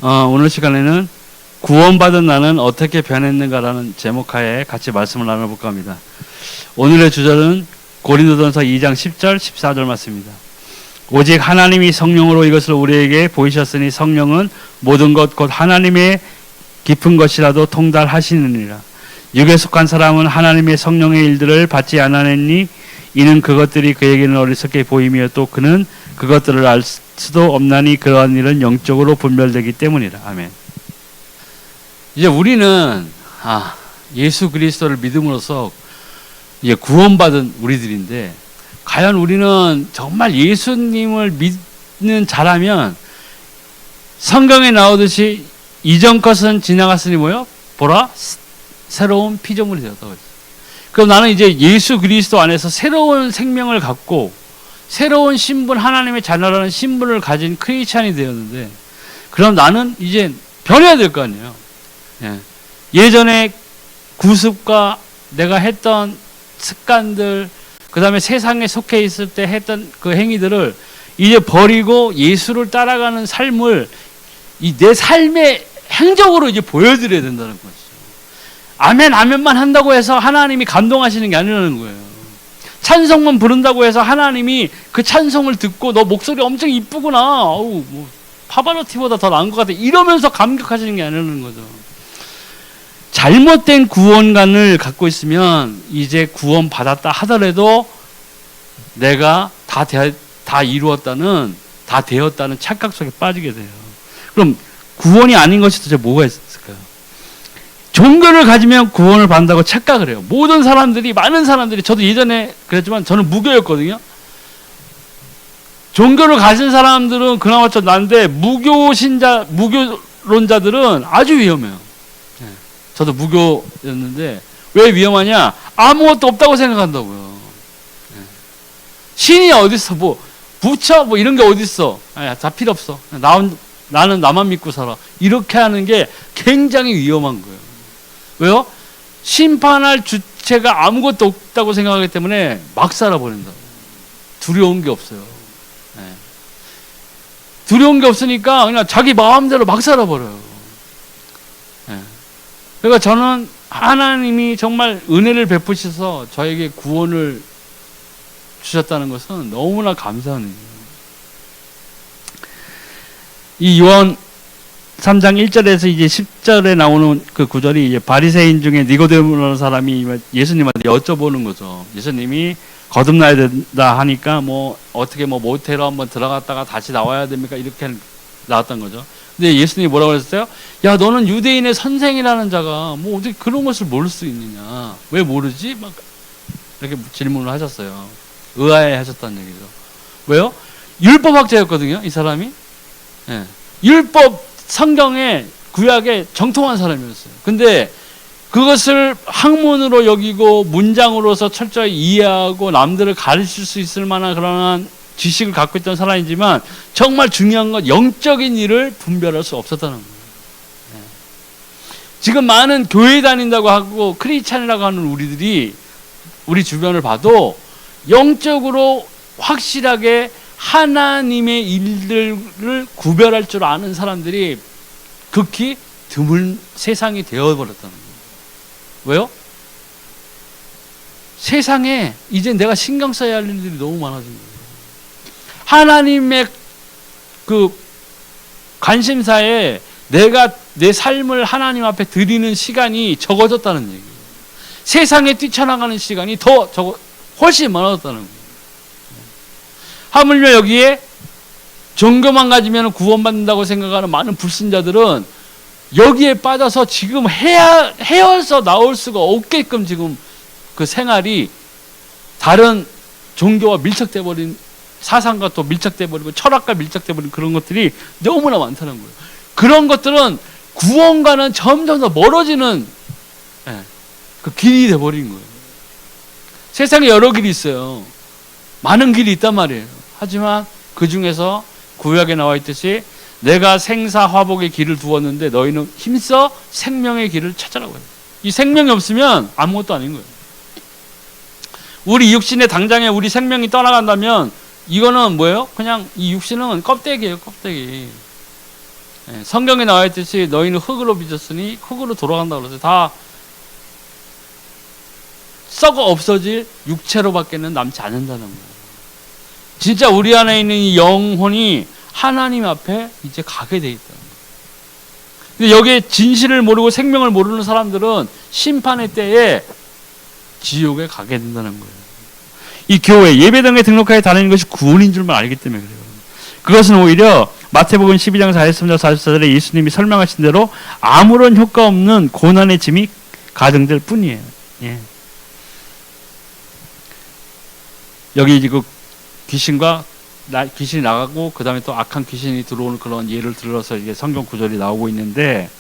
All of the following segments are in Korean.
오늘 시간에는 구원받은 나는 어떻게 변했는가라는 제목하에 같이 말씀을 나눠볼까 합니다. 오늘의 주절은 고린도전서 2장 10절 14절 말씀입니다. 오직 하나님이 성령으로 이것을 우리에게 보이셨으니 성령은 모든 것 곧 하나님의 깊은 것이라도 통달하시느니라. 육에 속한 사람은 하나님의 성령의 일들을 받지 않았느니 이는 그것들이 그에게는 어리석게 보이며 또 그는 그것들을 알 수도 없나니 그러한 일은 영적으로 분별되기 때문이라. 아멘. 이제 우리는 예수 그리스도를 믿음으로써 이제 구원받은 우리들인데, 과연 우리는 정말 예수님을 믿는 자라면 성경에 나오듯이 이전 것은 지나갔으니 뭐요? 보라, 새로운 피조물이 되었다고 했어요. 그럼 나는 이제 예수 그리스도 안에서 새로운 생명을 갖고 새로운 신분, 하나님의 자녀라는 신분을 가진 크리스찬이 되었는데, 그럼 나는 이제 변해야 될 거 아니에요. 예전에 구습과 내가 했던 습관들, 그 다음에 세상에 속해 있을 때 했던 그 행위들을 이제 버리고 예수를 따라가는 삶을 내 삶의 행적으로 이제 보여드려야 된다는 거죠. 아멘, 아멘만 한다고 해서 하나님이 감동하시는 게 아니라는 거예요. 찬송만 부른다고 해서 하나님이 그 찬송을 듣고 너 목소리 엄청 이쁘구나, 뭐 파바로티보다 더 나은 것 같아, 이러면서 감격하시는 게 아니라는 거죠. 잘못된 구원관을 갖고 있으면 이제 구원 받았다 하더라도 내가 다 이루었다는, 다 되었다는 착각 속에 빠지게 돼요. 그럼 구원이 아닌 것이 도대체 뭐가 있을까요? 종교를 가지면 구원을 받는다고 착각을 해요. 모든 사람들이, 많은 사람들이, 저도 예전에 그랬지만 저는 무교였거든요. 종교를 가진 사람들은 그나마 좀 나은데 무교론자들은 아주 위험해요. 저도 무교였는데 왜 위험하냐? 아무것도 없다고 생각한다고요. 신이 어딨어? 뭐 부처 뭐 이런 게 어딨어? 다 필요 없어. 나는 나만 믿고 살아. 이렇게 하는 게 굉장히 위험한 거예요. 왜요? 심판할 주체가 아무것도 없다고 생각하기 때문에 막 살아버린다고. 두려운 게 없어요. 두려운 게 없으니까 그냥 자기 마음대로 막 살아버려요. 그러니까 저는 하나님이 정말 은혜를 베푸셔서 저에게 구원을 주셨다는 것은 너무나 감사한 일이에요. 이 요한 3장 1절에서 이제 10절에 나오는 그 구절이 이제 바리새인 중에 니고데모라는 사람이 예수님한테 여쭤보는 거죠. 예수님이 거듭나야 된다 하니까 뭐 어떻게 뭐 모텔로 한번 들어갔다가 다시 나와야 됩니까? 이렇게 나왔던 거죠. 근데 예수님이 뭐라고 그랬어요? 야, 너는 유대인의 선생이라는 자가 뭐 어떻게 그런 것을 모를 수 있느냐? 왜 모르지? 막 이렇게 질문을 하셨어요. 의아해 하셨다는 얘기죠. 왜요? 율법학자였거든요, 이 사람이. 율법 성경에, 구약에 정통한 사람이었어요. 근데 그것을 학문으로 여기고 문장으로서 철저히 이해하고 남들을 가르칠 수 있을 만한 그런 지식을 갖고 있던 사람이지만 정말 중요한 건 영적인 일을 분별할 수 없었다는 거예요. 지금 많은 교회 다닌다고 하고 크리스찬이라고 하는 우리들이 우리 주변을 봐도 영적으로 확실하게 하나님의 일들을 구별할 줄 아는 사람들이 극히 드문 세상이 되어버렸다는 거예요. 왜요? 세상에 이제 내가 신경 써야 할 일들이 너무 많아진 거예요. 하나님의 그 관심사에 내가 내 삶을 하나님 앞에 드리는 시간이 적어졌다는 얘기예요. 세상에 뛰쳐나가는 시간이 훨씬 많아졌다는 거예요. 하물며 여기에 종교만 가지면 구원받는다고 생각하는 많은 불신자들은 여기에 빠져서 지금 헤어서 나올 수가 없게끔 지금 그 생활이 다른 종교와 밀착돼 버린, 사상과 또 밀착돼 버리고 철학과 밀착돼 버린 그런 것들이 너무나 많다는 거예요. 그런 것들은 구원과는 점점 더 멀어지는 그 길이 돼 버린 거예요. 세상에 여러 길이 있어요. 많은 길이 있단 말이에요. 하지만 그 중에서 구약에 나와 있듯이 내가 생사화복의 길을 두었는데 너희는 힘써 생명의 길을 찾아라고 해요. 이 생명이 없으면 아무것도 아닌 거예요. 우리 육신의 당장에 우리 생명이 떠나간다면 이거는 뭐예요? 그냥 이 육신은 껍데기예요, 껍데기. 성경에 나와 있듯이 너희는 흙으로 빚었으니 흙으로 돌아간다고 그러죠. 다 썩어 없어질 육체로밖에는 남지 않는다는 거예요. 진짜 우리 안에 있는 이 영혼이 하나님 앞에 이제 가게 돼 있다는 거예요. 근데 여기에 진실을 모르고 생명을 모르는 사람들은 심판의 때에 지옥에 가게 된다는 거예요. 이 교회, 예배당에 등록하여 다니는 것이 구원인 줄만 알기 때문에 그래요. 그것은 오히려 마태복음 12장 43절 44절에 예수님이 설명하신 대로 아무런 효과 없는 고난의 짐이 가중될 뿐이에요. 예. 여기 이제 그 귀신이 나가고 그 다음에 또 악한 귀신이 들어오는 그런 예를 들어서 이게 성경 구절이 나오고 있는데,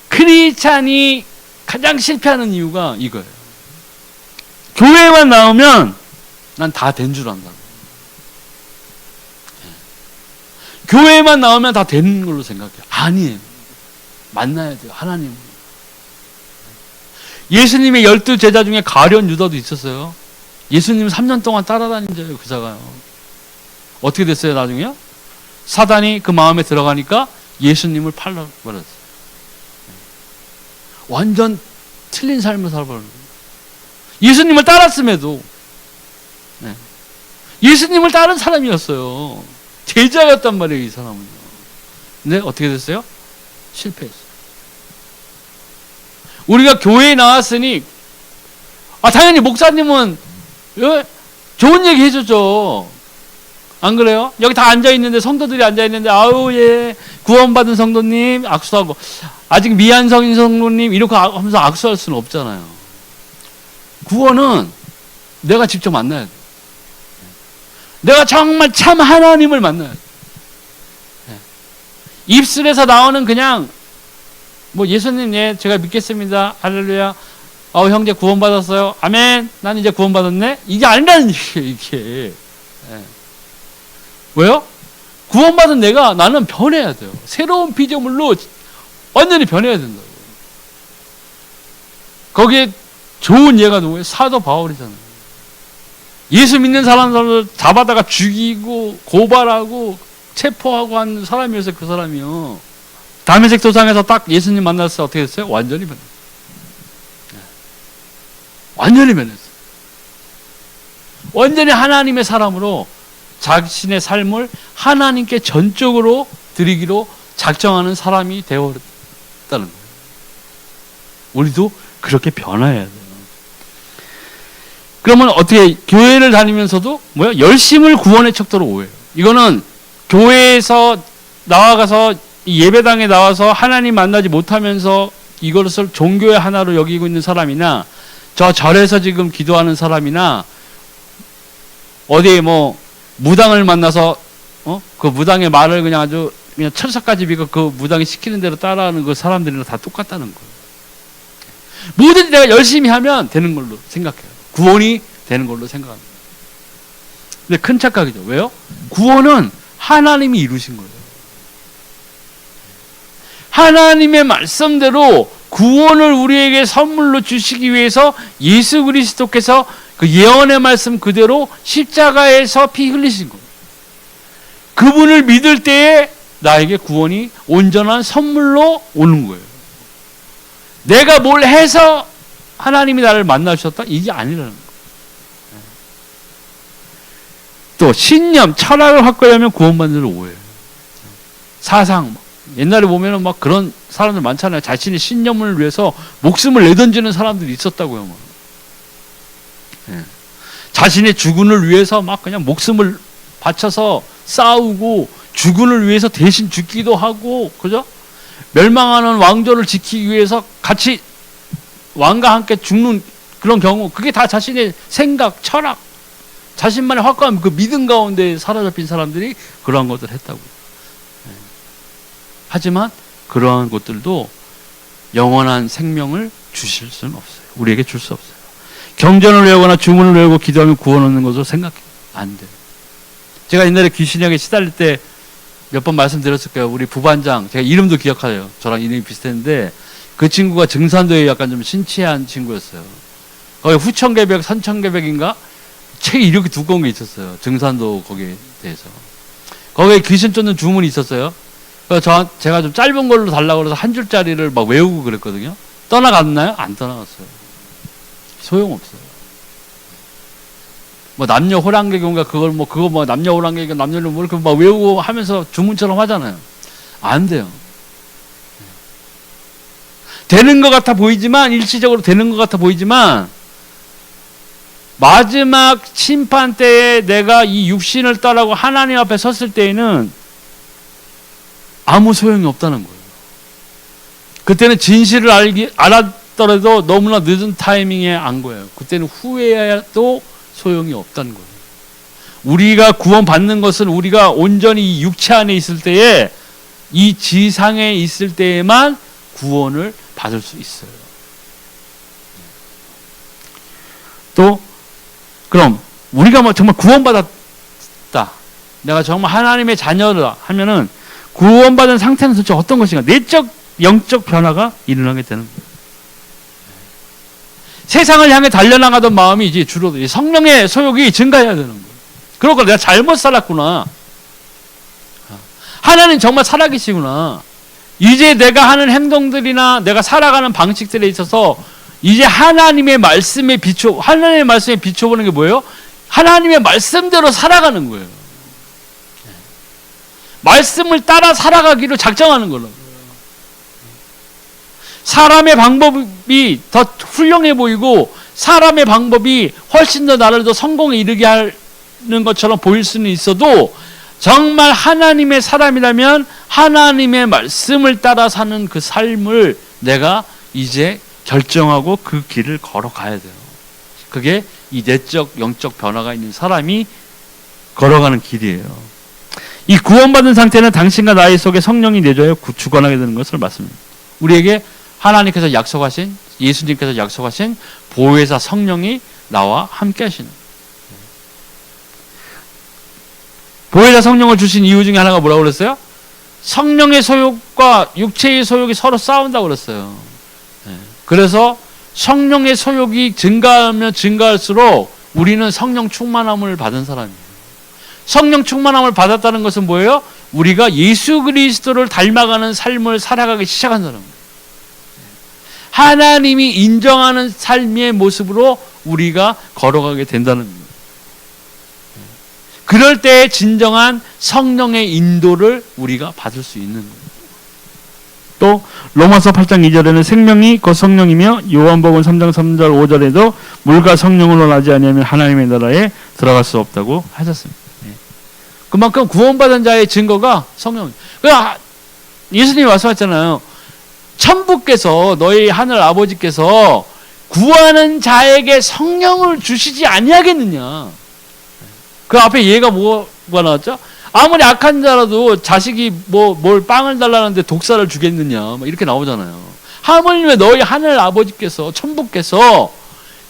크리스찬이 가장 실패하는 이유가 이거예요. 교회만 나오면 난 다 된 줄 안다. 교회만 나오면 다 되는 걸로 생각해요. 아니에요. 만나야 돼요. 하나님. 예수님의 12제자 중에 가룟 유다도 있었어요. 예수님 3년 동안 따라다닌 자예요. 그자가요. 어떻게 됐어요 나중에요? 사단이 그 마음에 들어가니까 예수님을 팔아버렸어요. 완전 틀린 삶을 살아버린 거예요. 예수님을 따랐음에도 예수님을 따른 사람이었어요. 제자였단 말이에요 이 사람은요. 근데 어떻게 됐어요? 실패했어요. 우리가 교회에 나왔으니 당연히 목사님은 좋은 얘기 해주죠. 안 그래요? 여기 다 앉아있는데, 성도들이 앉아있는데, 아우, 예, 구원받은 성도님, 악수하고, 아직 미완성인 성도님, 이렇게 하면서 악수할 수는 없잖아요. 구원은 내가 직접 만나야 돼. 내가 정말 참 하나님을 만나야 돼. 입술에서 나오는 그냥, 예수님, 예, 제가 믿겠습니다. 할렐루야. 형제 구원받았어요. 아멘. 난 이제 구원받았네. 이게 아니라는 얘기예요, 이게. 왜요? 구원받은 나는 변해야 돼요. 새로운 피조물로 완전히 변해야 된다고. 거기에 좋은 예가 누구예요? 사도 바울이잖아요. 예수 믿는 사람들을 잡아다가 죽이고 고발하고 체포하고 한 사람이었어요. 그 사람이요. 다메섹 도상에서 딱 예수님 만났을 때 어떻게 됐어요? 완전히 변했어요. 완전히 변했어요. 완전히 하나님의 사람으로 자신의 삶을 하나님께 전적으로 드리기로 작정하는 사람이 되어버렸다는 거예요. 우리도 그렇게 변화해야 돼요. 그러면 어떻게 교회를 다니면서도 열심을 구원의 척도로 오해요. 이거는 교회에서 나와가서 예배당에 나와서 하나님 만나지 못하면서 이것을 종교의 하나로 여기고 있는 사람이나 저 절에서 지금 기도하는 사람이나 어디에 무당을 만나서 그 무당의 말을 그냥 아주 그냥 철석까지 믿고 그 무당이 시키는 대로 따라하는 그 사람들이랑 다 똑같다는 거예요. 뭐든지 내가 열심히 하면 되는 걸로 생각해요. 구원이 되는 걸로 생각합니다. 근데 큰 착각이죠. 왜요? 구원은 하나님이 이루신 거예요. 하나님의 말씀대로 구원을 우리에게 선물로 주시기 위해서 예수 그리스도께서 그 예언의 말씀 그대로 십자가에서 피 흘리신 거예요. 그분을 믿을 때에 나에게 구원이 온전한 선물로 오는 거예요. 내가 뭘 해서 하나님이 나를 만나주셨다? 이게 아니라는 거예요. 또 신념, 철학을 확고하면 구원받는 오해예요. 사상, 옛날에 보면은 그런 사람들 많잖아요. 자신의 신념을 위해서 목숨을 내던지는 사람들이 있었다고요. 자신의 주군을 위해서 그냥 목숨을 바쳐서 싸우고 주군을 위해서 대신 죽기도 하고, 그죠? 멸망하는 왕조를 지키기 위해서 같이 왕과 함께 죽는 그런 경우, 그게 다 자신의 생각, 철학, 자신만의 확고한 그 믿음 가운데 사로잡힌 사람들이 그러한 것들을 했다고요. 하지만 그러한 것들도 영원한 생명을 주실 수는 없어요. 우리에게 줄 수 없어요. 경전을 외우거나 주문을 외우고 기도하면 구원 얻는 것으로 생각해요. 안 돼요. 제가 옛날에 귀신약에 시달릴 때 몇 번 말씀드렸을 거예요. 우리 부반장, 제가 이름도 기억해요. 저랑 이름이 비슷했는데 그 친구가 증산도에 약간 좀 신치한 친구였어요. 거기 후천개벽, 선천개벽인가? 책이 이렇게 두꺼운 게 있었어요. 증산도 거기에 대해서. 거기에 귀신 쫓는 주문이 있었어요. 그래서 제가 좀 짧은 걸로 달라고 그래서 한 줄짜리를 막 외우고 그랬거든요. 떠나갔나요? 안 떠나갔어요. 소용없어요. 뭐 남녀 호랑개교인가 그거 뭐 남녀 호랑개교 남녀를 뭐 이렇게 막 외우고 하면서 주문처럼 하잖아요. 안 돼요. 되는 것 같아 보이지만, 일시적으로 되는 것 같아 보이지만, 마지막 심판 때에 내가 이 육신을 떠나고 하나님 앞에 섰을 때에는 아무 소용이 없다는 거예요. 그때는 진실을 알았더라도 너무나 늦은 타이밍에 안 거예요. 그때는 후회해도 소용이 없다는 거예요. 우리가 구원받는 것은 우리가 온전히 이 육체 안에 있을 때에, 이 지상에 있을 때에만 구원을 받을 수 있어요. 또 그럼 우리가 뭐 정말 구원받았다, 내가 정말 하나님의 자녀다 하면은 구원받은 상태는 도대체 어떤 것인가? 내적 영적 변화가 일어나게 되는 거예요. 세상을 향해 달려나가던 마음이 이제 줄어들고 성령의 소욕이 증가해야 되는 거예요. 그러고 내가 잘못 살았구나, 하나님 정말 살아계시구나, 이제 내가 하는 행동들이나 내가 살아가는 방식들에 있어서 이제 하나님의 말씀에 비춰보는 게 뭐예요? 하나님의 말씀대로 살아가는 거예요. 말씀을 따라 살아가기로 작정하는 거라고요. 사람의 방법이 더 훌륭해 보이고 사람의 방법이 훨씬 더 나를 더 성공에 이르게 하는 것처럼 보일 수는 있어도, 정말 하나님의 사람이라면 하나님의 말씀을 따라 사는 그 삶을 내가 이제 결정하고 그 길을 걸어가야 돼요. 그게 이 내적 영적 변화가 있는 사람이 걸어가는 길이에요. 이 구원받은 상태는 당신과 나의 속에 성령이 내줘야 주관하게 되는 것을 말씀합니다. 우리에게 하나님께서 약속하신, 예수님께서 약속하신 보혜사 성령이 나와 함께 하시는, 보혜사 성령을 주신 이유 중에 하나가 뭐라고 그랬어요? 성령의 소욕과 육체의 소욕이 서로 싸운다고 그랬어요. 그래서 성령의 소욕이 증가하면 증가할수록 우리는 성령 충만함을 받은 사람이에요. 성령 충만함을 받았다는 것은 뭐예요? 우리가 예수 그리스도를 닮아가는 삶을 살아가기 시작한 사람이에요. 하나님이 인정하는 삶의 모습으로 우리가 걸어가게 된다는 거예요. 그럴 때 진정한 성령의 인도를 우리가 받을 수 있는 거예요. 또 로마서 8장 2절에는 생명이 곧 성령이며, 요한복음 3장 3절 5절에도 물과 성령으로 나지 아니하면 하나님의 나라에 들어갈 수 없다고 하셨습니다. 그만큼 구원받은 자의 증거가 성령. 예수님이 말씀하셨잖아요. 천부께서, 너희 하늘 아버지께서 구하는 자에게 성령을 주시지 아니하겠느냐. 그 앞에 예가 뭐가 나왔죠? 아무리 악한 자라도 자식이 뭘 빵을 달라는데 독사를 주겠느냐, 이렇게 나오잖아요. 하물며 너희 하늘 아버지께서, 천부께서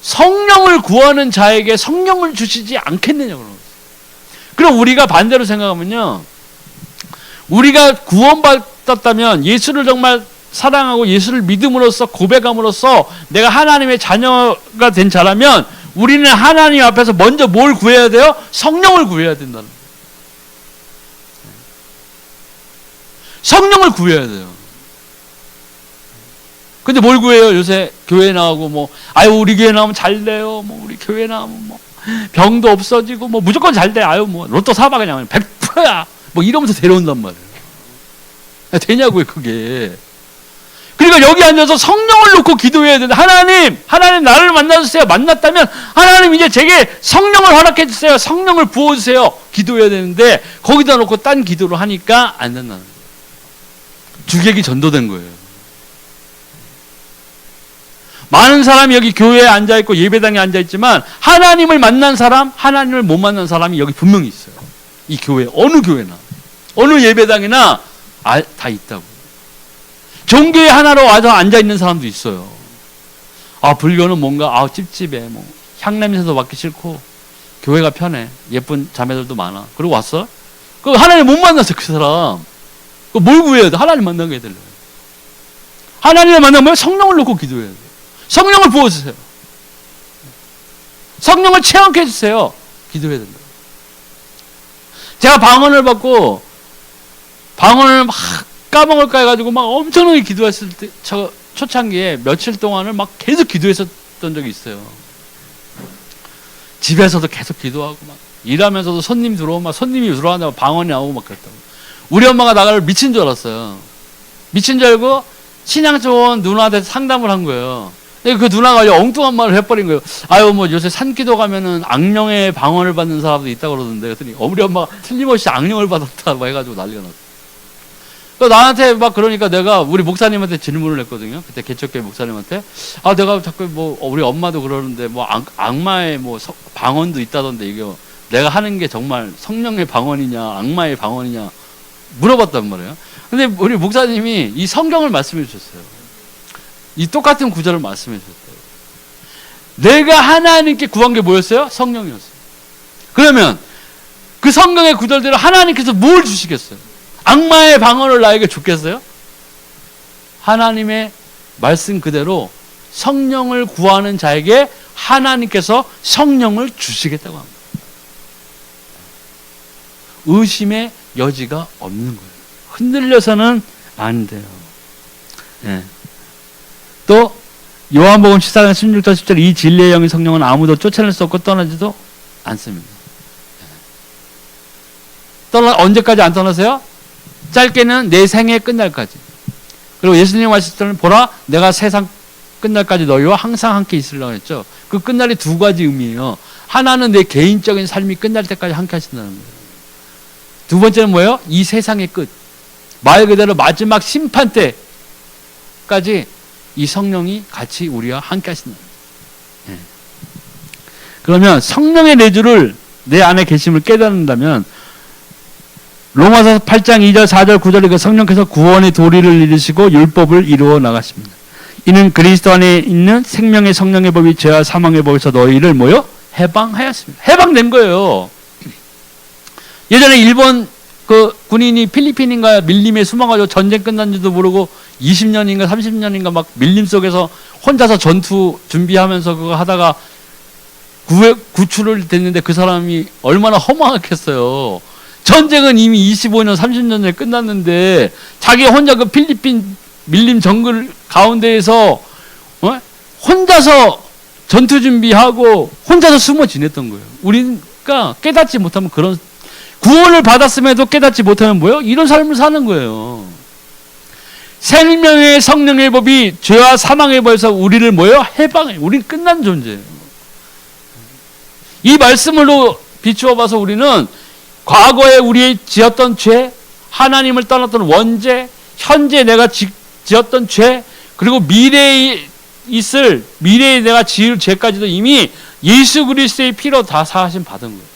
성령을 구하는 자에게 성령을 주시지 않겠느냐고 그러는 거예요. 그럼 우리가 반대로 생각하면요, 우리가 구원받았다면 예수를 정말 사랑하고 예수를 믿음으로써 고백함으로써 내가 하나님의 자녀가 된 자라면 우리는 하나님 앞에서 먼저 뭘 구해야 돼요? 성령을 구해야 된다는 거예요. 성령을 구해야 돼요. 근데 뭘 구해요? 요새 교회 나오고 우리 교회 나오면 잘 돼요. 우리 교회 나오면 병도 없어지고 무조건 잘 돼. 로또 사봐 그냥 100%야. 이러면서 데려온단 말이에요. 되냐고요, 그게. 그러니까 여기 앉아서 성령을 놓고 기도해야 되는데, 하나님 나를 만나주세요. 만났다면 하나님 이제 제게 성령을 허락해 주세요. 성령을 부어주세요. 기도해야 되는데 거기다 놓고 딴 기도를 하니까 안 된다는 거예요. 주객이 전도된 거예요. 많은 사람이 여기 교회에 앉아있고 예배당에 앉아있지만 하나님을 만난 사람, 하나님을 못 만난 사람이 여기 분명히 있어요. 이 교회, 어느 교회나 어느 예배당이나 다 있다고. 종교의 하나로 와서 앉아있는 사람도 있어요. 불교는 뭔가 찝찝해, 향냄새도 맡기 싫고 교회가 편해, 예쁜 자매들도 많아. 그리고 왔어? 하나님 못 만났어. 그 사람 뭘 구해야 돼? 하나님 만나게 해달래요. 하나님을 만나면 성령을 놓고 기도해야 돼요. 성령을 부어주세요. 성령을 체험케 해주세요. 기도해야 된다. 제가 방언을 받고 방언을 막 까먹을까 해가지고 막 엄청나게 기도했을 때, 초창기에 며칠 동안을 막 계속 기도했었던 적이 있어요. 집에서도 계속 기도하고 막 일하면서도 손님 들어오면 막 손님이 들어왔다고 방언이 나오고 막 그랬다고. 우리 엄마가 나를 미친 줄 알았어요. 미친 줄 알고 신앙 좋은 누나한테 상담을 한 거예요. 그 누나가 엉뚱한 말을 해버린 거예요. 아유, 뭐 요새 산기도 가면은 악령의 방언을 받는 사람도 있다고 그러던데. 그랬더니 우리 엄마가 틀림없이 악령을 받았다고 해가지고 난리가 났어요. 나한테 막 그러니까 내가 우리 목사님한테 질문을 했거든요. 그때 개척교회 목사님한테. 아, 내가 자꾸 뭐 우리 엄마도 그러는데 뭐 악마의 뭐 방언도 있다던데 이게 내가 하는 게 정말 성령의 방언이냐 악마의 방언이냐 물어봤단 말이에요. 근데 우리 목사님이 이 성경을 말씀해 주셨어요. 이 똑같은 구절을 말씀해 주셨어요. 내가 하나님께 구한 게 뭐였어요? 성령이었어요. 그러면 그 성경의 구절대로 하나님께서 뭘 주시겠어요? 악마의 방언을 나에게 줬겠어요? 하나님의 말씀 그대로 성령을 구하는 자에게 하나님께서 성령을 주시겠다고 합니다. 의심의 여지가 없는 거예요. 흔들려서는 안 돼요. 네. 또 요한복음 14장 16절 10절 이 진리의 영의 성령은 아무도 쫓아낼 수 없고 떠나지도 않습니다. 언제까지 안 떠나세요? 짧게는 내 생애 끝날까지. 그리고 예수님 하실 때는 보라 내가 세상 끝날까지 너희와 항상 함께 있으려고 했죠. 그 끝날이 두 가지 의미예요. 하나는 내 개인적인 삶이 끝날 때까지 함께 하신다는 거예요. 두 번째는 뭐예요? 이 세상의 끝. 말 그대로 마지막 심판 때까지 이 성령이 같이 우리와 함께 하신다는 거예요. 그러면 성령의 내주를 내 안에 계심을 깨닫는다면 로마서 8장 2절 4절 9절에 그 성령께서 구원의 도리를 이루시고 율법을 이루어 나가십니다. 이는 그리스도 안에 있는 생명의 성령의 법이 죄와 사망의 법에서 너희를 뭐요? 해방하였습니다. 해방된 거예요. 예전에 일본 그 군인이 필리핀인가 밀림에 숨어가지고 전쟁 끝난지도 모르고 20년인가 30년인가 막 밀림 속에서 혼자서 전투 준비하면서 그거 하다가 구출을 됐는데 그 사람이 얼마나 허망했겠어요. 전쟁은 이미 25년, 30년 전에 끝났는데 자기 혼자 그 필리핀 밀림 정글 가운데에서 혼자서 전투 준비하고 혼자서 숨어 지냈던 거예요. 우리가 깨닫지 못하면 그런 구원을 받았음에도 깨닫지 못하면 뭐예요? 이런 삶을 사는 거예요. 생명의 성령의 법이 죄와 사망의 법에서 우리를 뭐예요? 해방해요. 우리는 끝난 존재예요. 이 말씀으로 비추어 봐서 우리는 과거에 우리 지었던 죄, 하나님을 떠났던 원죄, 현재 내가 지었던 죄, 그리고 미래에 내가 지을 죄까지도 이미 예수 그리스도의 피로 다 사하심 받은 거예요.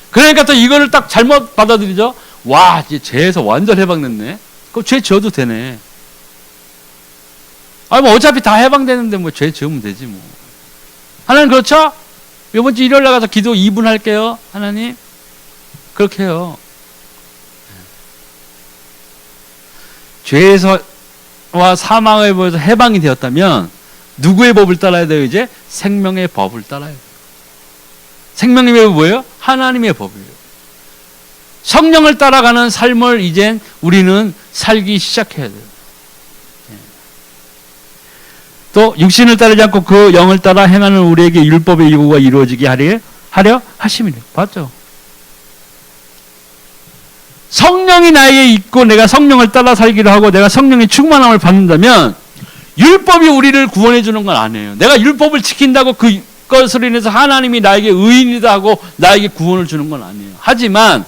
그러니까 또 이거를 딱 잘못 받아들이죠. 와, 이제 죄에서 완전 해방됐네. 그럼 죄 지어도 되네. 뭐 어차피 다 해방되는데 뭐 죄 지으면 되지 뭐. 하나님 그렇죠? 이번 주 일요일 나가서 기도 2분 할게요. 하나님. 그렇게 해요. 죄에서와 사망의 법에서 해방이 되었다면 누구의 법을 따라야 돼요? 이제 생명의 법을 따라야 돼요. 생명의 법이 뭐예요? 하나님의 법이에요. 성령을 따라가는 삶을 이젠 우리는 살기 시작해야 돼요. 또 육신을 따르지 않고 그 영을 따라 행하는 우리에게 율법의 요구가 이루어지게 하려 하심이래요. 봤죠? 성령이 나에게 있고 내가 성령을 따라 살기로 하고 내가 성령의 충만함을 받는다면 율법이 우리를 구원해 주는 건 아니에요. 내가 율법을 지킨다고 그것으로 인해서 하나님이 나에게 의인이다 하고 나에게 구원을 주는 건 아니에요. 하지만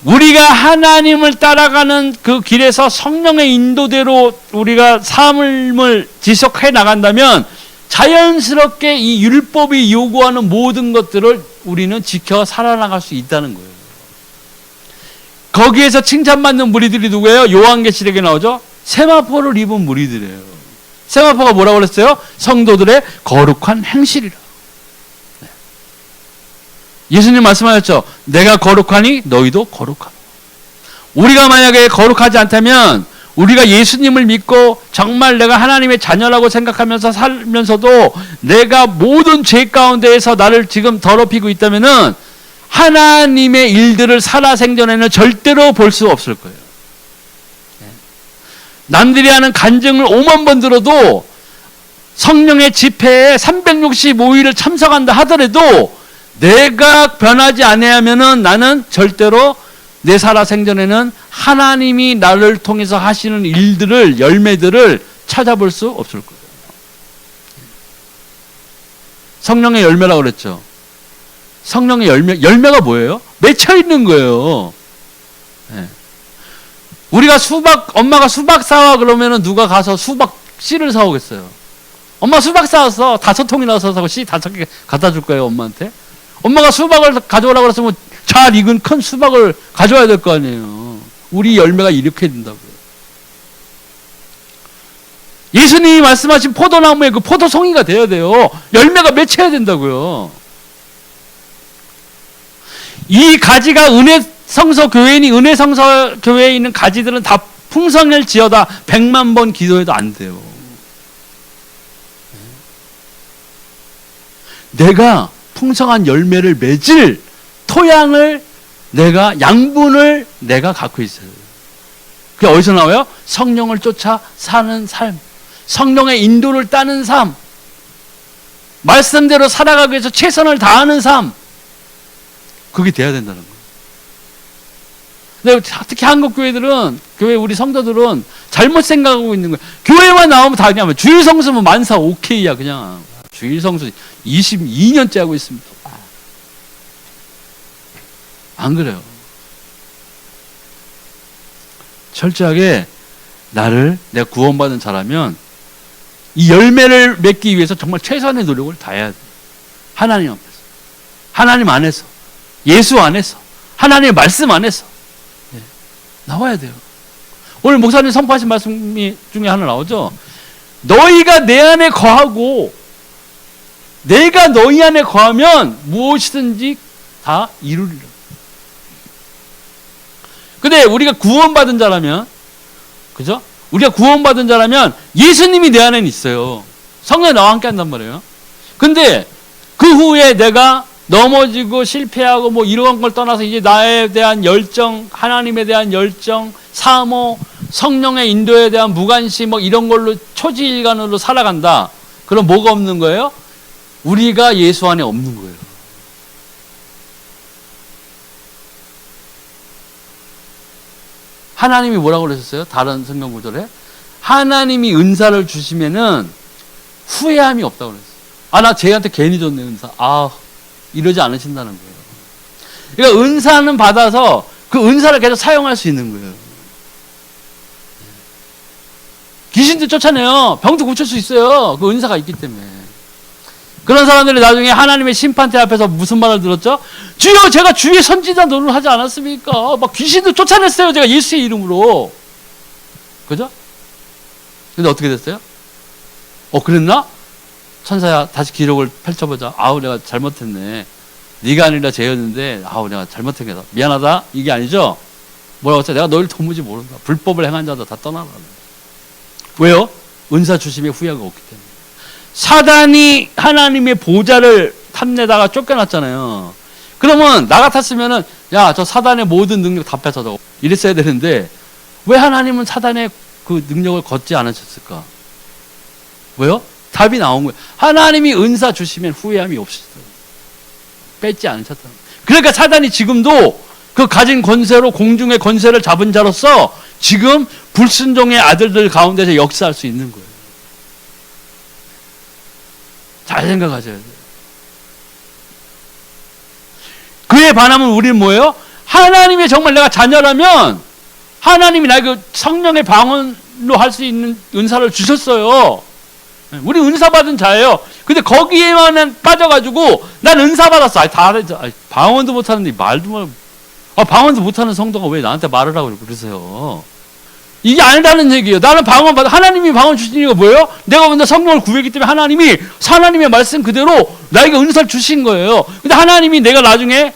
우리가 하나님을 따라가는 그 길에서 성령의 인도대로 우리가 삶을 지속해 나간다면 자연스럽게 이 율법이 요구하는 모든 것들을 우리는 지켜 살아나갈 수 있다는 거예요. 거기에서 칭찬받는 무리들이 누구예요? 요한계시록에 나오죠? 세마포를 입은 무리들이에요. 세마포가 뭐라고 그랬어요? 성도들의 거룩한 행실이라. 예수님 말씀하셨죠. 내가 거룩하니 너희도 거룩하라. 우리가 만약에 거룩하지 않다면 우리가 예수님을 믿고 정말 내가 하나님의 자녀라고 생각하면서 살면서도 내가 모든 죄 가운데에서 나를 지금 더럽히고 있다면은 하나님의 일들을 살아생전에는 절대로 볼 수 없을 거예요. 남들이 하는 간증을 5만 번 들어도 성령의 집회에 365일을 참석한다 하더라도 내가 변하지 아니하면은 나는 절대로 내 살아생전에는 하나님이 나를 통해서 하시는 일들을, 열매들을 찾아볼 수 없을 거예요. 성령의 열매라고 그랬죠. 성령의 열매가 뭐예요? 맺혀 있는 거예요. 우리가 엄마가 수박 사와 그러면은 누가 가서 수박 씨를 사오겠어요? 엄마 수박 사왔어. 5통이나 사서 씨 5개 갖다 줄 거예요, 엄마한테? 엄마가 수박을 가져오라고 그랬으면 잘 익은 큰 수박을 가져와야 될 거 아니에요. 우리 열매가 이렇게 된다고요. 예수님이 말씀하신 포도나무의 그 포도송이가 돼야 돼요. 열매가 맺혀야 된다고요. 이 가지가 은혜성서 교회니 은혜성서 교회에 있는 가지들은 다 풍성을 지어다 100만 번 기도해도 안 돼요. 내가 풍성한 열매를 맺을 토양을 양분을 내가 갖고 있어요. 그게 어디서 나와요? 성령을 쫓아 사는 삶, 성령의 인도를 따는 삶, 말씀대로 살아가기 위해서 최선을 다하는 삶, 그게 돼야 된다는 거예요. 근데 특히 한국 교회 우리 성도들은 잘못 생각하고 있는 거예요. 교회만 나오면 다 그냥 주일 성수면 만사 오케이야. 그냥 주일 성수 22년째 하고 있습니다. 안 그래요. 철저하게 내가 구원받은 자라면 이 열매를 맺기 위해서 정말 최선의 노력을 다해야 돼요. 하나님 앞에서, 하나님 안에서, 예수 안에서, 하나님의 말씀 안에서 나와야 돼요. 오늘 목사님 선포하신 말씀 중에 하나 나오죠. 너희가 내 안에 거하고 내가 너희 안에 거하면 무엇이든지 다 이루리라. 근데 우리가 구원받은 자라면, 그죠? 우리가 구원받은 자라면 예수님이 내 안에는 있어요. 성령이 나와 함께 한단 말이에요. 근데 그 후에 내가 넘어지고 실패하고 뭐 이런 걸 떠나서 이제 나에 대한 열정, 하나님에 대한 열정, 사모, 성령의 인도에 대한 무관심 뭐 이런 걸로 초지일관으로 살아간다. 그럼 뭐가 없는 거예요? 우리가 예수 안에 없는 거예요. 하나님이 뭐라고 그러셨어요? 다른 성경 구절에 하나님이 은사를 주시면은 후회함이 없다고 그랬어요. 나 쟤한테 괜히 줬네 은사. 이러지 않으신다는 거예요. 그러니까 은사는 받아서 그 은사를 계속 사용할 수 있는 거예요. 귀신도 쫓아내요. 병도 고칠 수 있어요. 그 은사가 있기 때문에. 그런 사람들이 나중에 하나님의 심판대 앞에서 무슨 말을 들었죠? 주여, 제가 주의 선지자 노릇을 하지 않았습니까? 막 귀신도 쫓아냈어요. 제가 예수의 이름으로. 그죠? 근데 어떻게 됐어요? 그랬나? 천사야, 다시 기록을 펼쳐보자. 내가 잘못했네. 네가 아니라 쟤였는데, 내가 잘못했다. 미안하다. 이게 아니죠? 뭐라고 했어요? 내가 너희를 도무지 모른다. 불법을 행한 자도 다 떠나라. 왜요? 은사 주심에 후회가 없기 때문에. 사단이 하나님의 보좌를 탐내다가 쫓겨났잖아요. 그러면 나 같았으면은 저 사단의 모든 능력 다 뺏어줘. 이랬어야 되는데 왜 하나님은 사단의 그 능력을 걷지 않으셨을까? 왜요? 답이 나온 거예요. 하나님이 은사 주시면 후회함이 없으시다. 뺏지 않으셨다. 그러니까 사단이 지금도 그 가진 권세로 공중의 권세를 잡은 자로서 지금 불순종의 아들들 가운데서 역사할 수 있는 거예요. 잘 생각하셔야 돼요. 그에 반하면 우리는 뭐예요? 하나님의 정말 내가 자녀라면 하나님이 나에게 성령의 방언로 할 수 있는 은사를 주셨어요. 우리 은사 받은 자예요. 근데 거기에만 빠져가지고 난 은사 받았어. 방언도 못하는데 말도 말. 방언도 못하는 성도가 왜 나한테 말을 하고 그러세요? 이게 아니라는 얘기예요. 나는 방언 받아. 하나님이 방언 주신 이유가 뭐예요? 내가 먼저 성령을 구했기 때문에 하나님의 말씀 그대로 나에게 은사를 주신 거예요. 근데 하나님이 내가 나중에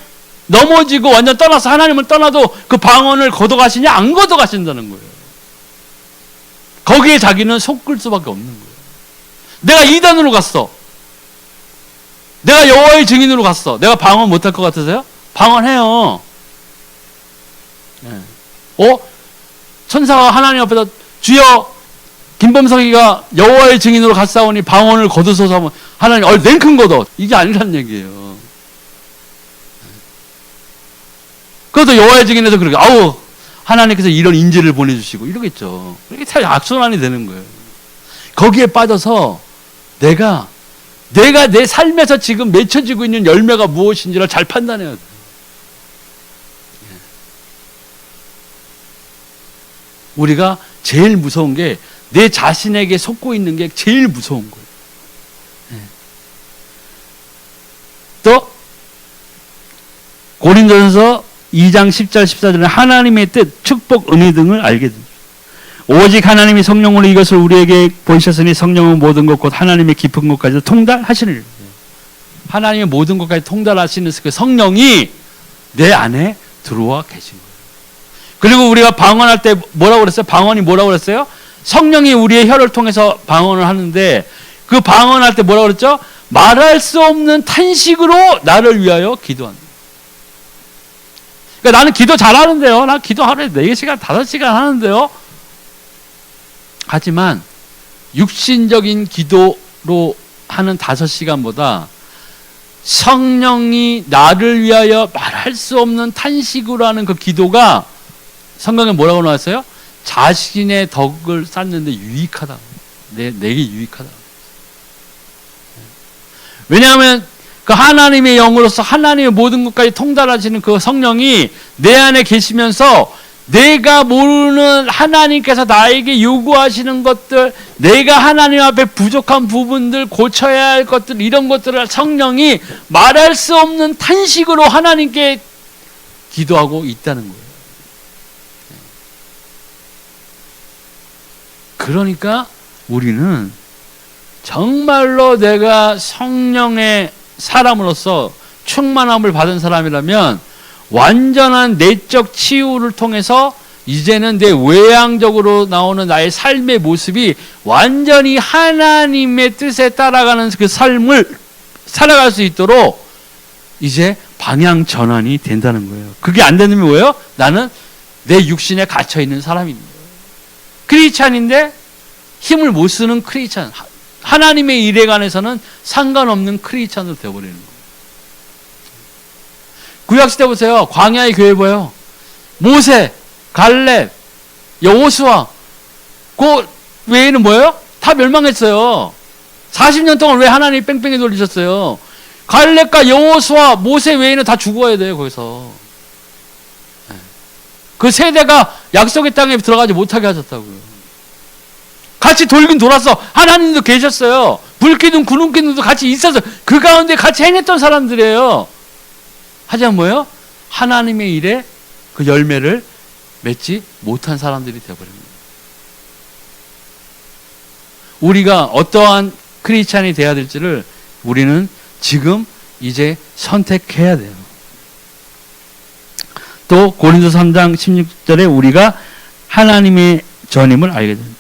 넘어지고 완전 떠나서 하나님을 떠나도 그 방언을 걷어가시냐? 안 걷어가신다는 거예요. 거기에 자기는 속을 수밖에 없는 거예요. 내가 이단으로 갔어. 내가 여호와의 증인으로 갔어. 내가 방언 못할 것 같으세요? 방언해요. 천사가 하나님 앞에서 주여 김범석이가 여호와의 증인으로 갔사오니 방언을 거두소서 하면 하나님 냉큼 거둬. 이게 아니란 얘기예요. 그것도 여호와의 증인에서 그렇게 하나님께서 이런 인재를 보내주시고 이러겠죠. 이렇게 다 악순환이 되는 거예요. 거기에 빠져서 내가 내 삶에서 지금 맺혀지고 있는 열매가 무엇인지를 잘 판단해야 돼요. 우리가 제일 무서운 게 내 자신에게 속고 있는 게 제일 무서운 거예요. 또 고린도전서 2장 10절 14절에 하나님의 뜻, 축복, 은혜 등을 알게 됩니다. 오직 하나님이 성령으로 이것을 우리에게 보이셨으니 성령은 모든 것 곧 하나님의 깊은 것까지 통달하시느니라. 하나님의 모든 것까지 통달하시는 그 성령이 내 안에 들어와 계신 거예요. 그리고 우리가 방언할 때 뭐라고 그랬어요? 방언이 뭐라고 그랬어요? 성령이 우리의 혀를 통해서 방언을 하는데 그 방언할 때 뭐라고 그랬죠? 말할 수 없는 탄식으로 나를 위하여 기도한다. 그러니까 나는 기도 잘하는데요. 나 기도 하루에 4시간, 5시간 하는데요. 하지만 육신적인 기도로 하는 5시간보다 성령이 나를 위하여 말할 수 없는 탄식으로 하는 그 기도가 성경에 뭐라고 나왔어요? 자신의 덕을 쌓는데 유익하다. 내게 유익하다. 왜냐하면 그 하나님의 영으로서 하나님의 모든 것까지 통달하시는 그 성령이 내 안에 계시면서 내가 모르는 하나님께서 나에게 요구하시는 것들, 내가 하나님 앞에 부족한 부분들, 고쳐야 할 것들, 이런 것들을 성령이 말할 수 없는 탄식으로 하나님께 기도하고 있다는 거예요. 그러니까 우리는 정말로 내가 성령의 사람으로서 충만함을 받은 사람이라면 완전한 내적 치유를 통해서 이제는 내 외향적으로 나오는 나의 삶의 모습이 완전히 하나님의 뜻에 따라가는 그 삶을 살아갈 수 있도록 이제 방향 전환이 된다는 거예요. 그게 안 되면 뭐예요? 나는 내 육신에 갇혀 있는 사람입니다. 크리스찬인데 힘을 못 쓰는 크리스찬, 하나님의 일에 관해서는 상관없는 크리스찬으로 되어버리는 거예요. 구약시대 보세요. 광야의 교회 보여요. 모세, 갈렙, 여호수아, 그 외에는 뭐예요? 다 멸망했어요. 40년 동안 왜 하나님이 뺑뺑이 돌리셨어요? 갈렙과 여호수아, 모세 외에는 다 죽어야 돼요. 거기서 그 세대가 약속의 땅에 들어가지 못하게 하셨다고요. 같이 돌긴 돌았어. 하나님도 계셨어요. 불기둥 구름기둥도 같이 있어서 그 가운데 같이 행했던 사람들이에요. 하지만 뭐예요? 하나님의 일에 그 열매를 맺지 못한 사람들이 되어버립니다. 우리가 어떠한 크리스찬이 되어야 될지를 우리는 지금 이제 선택해야 돼요. 또 고린도서 3장 16절에 우리가 하나님의 전임을 알게 됩니다.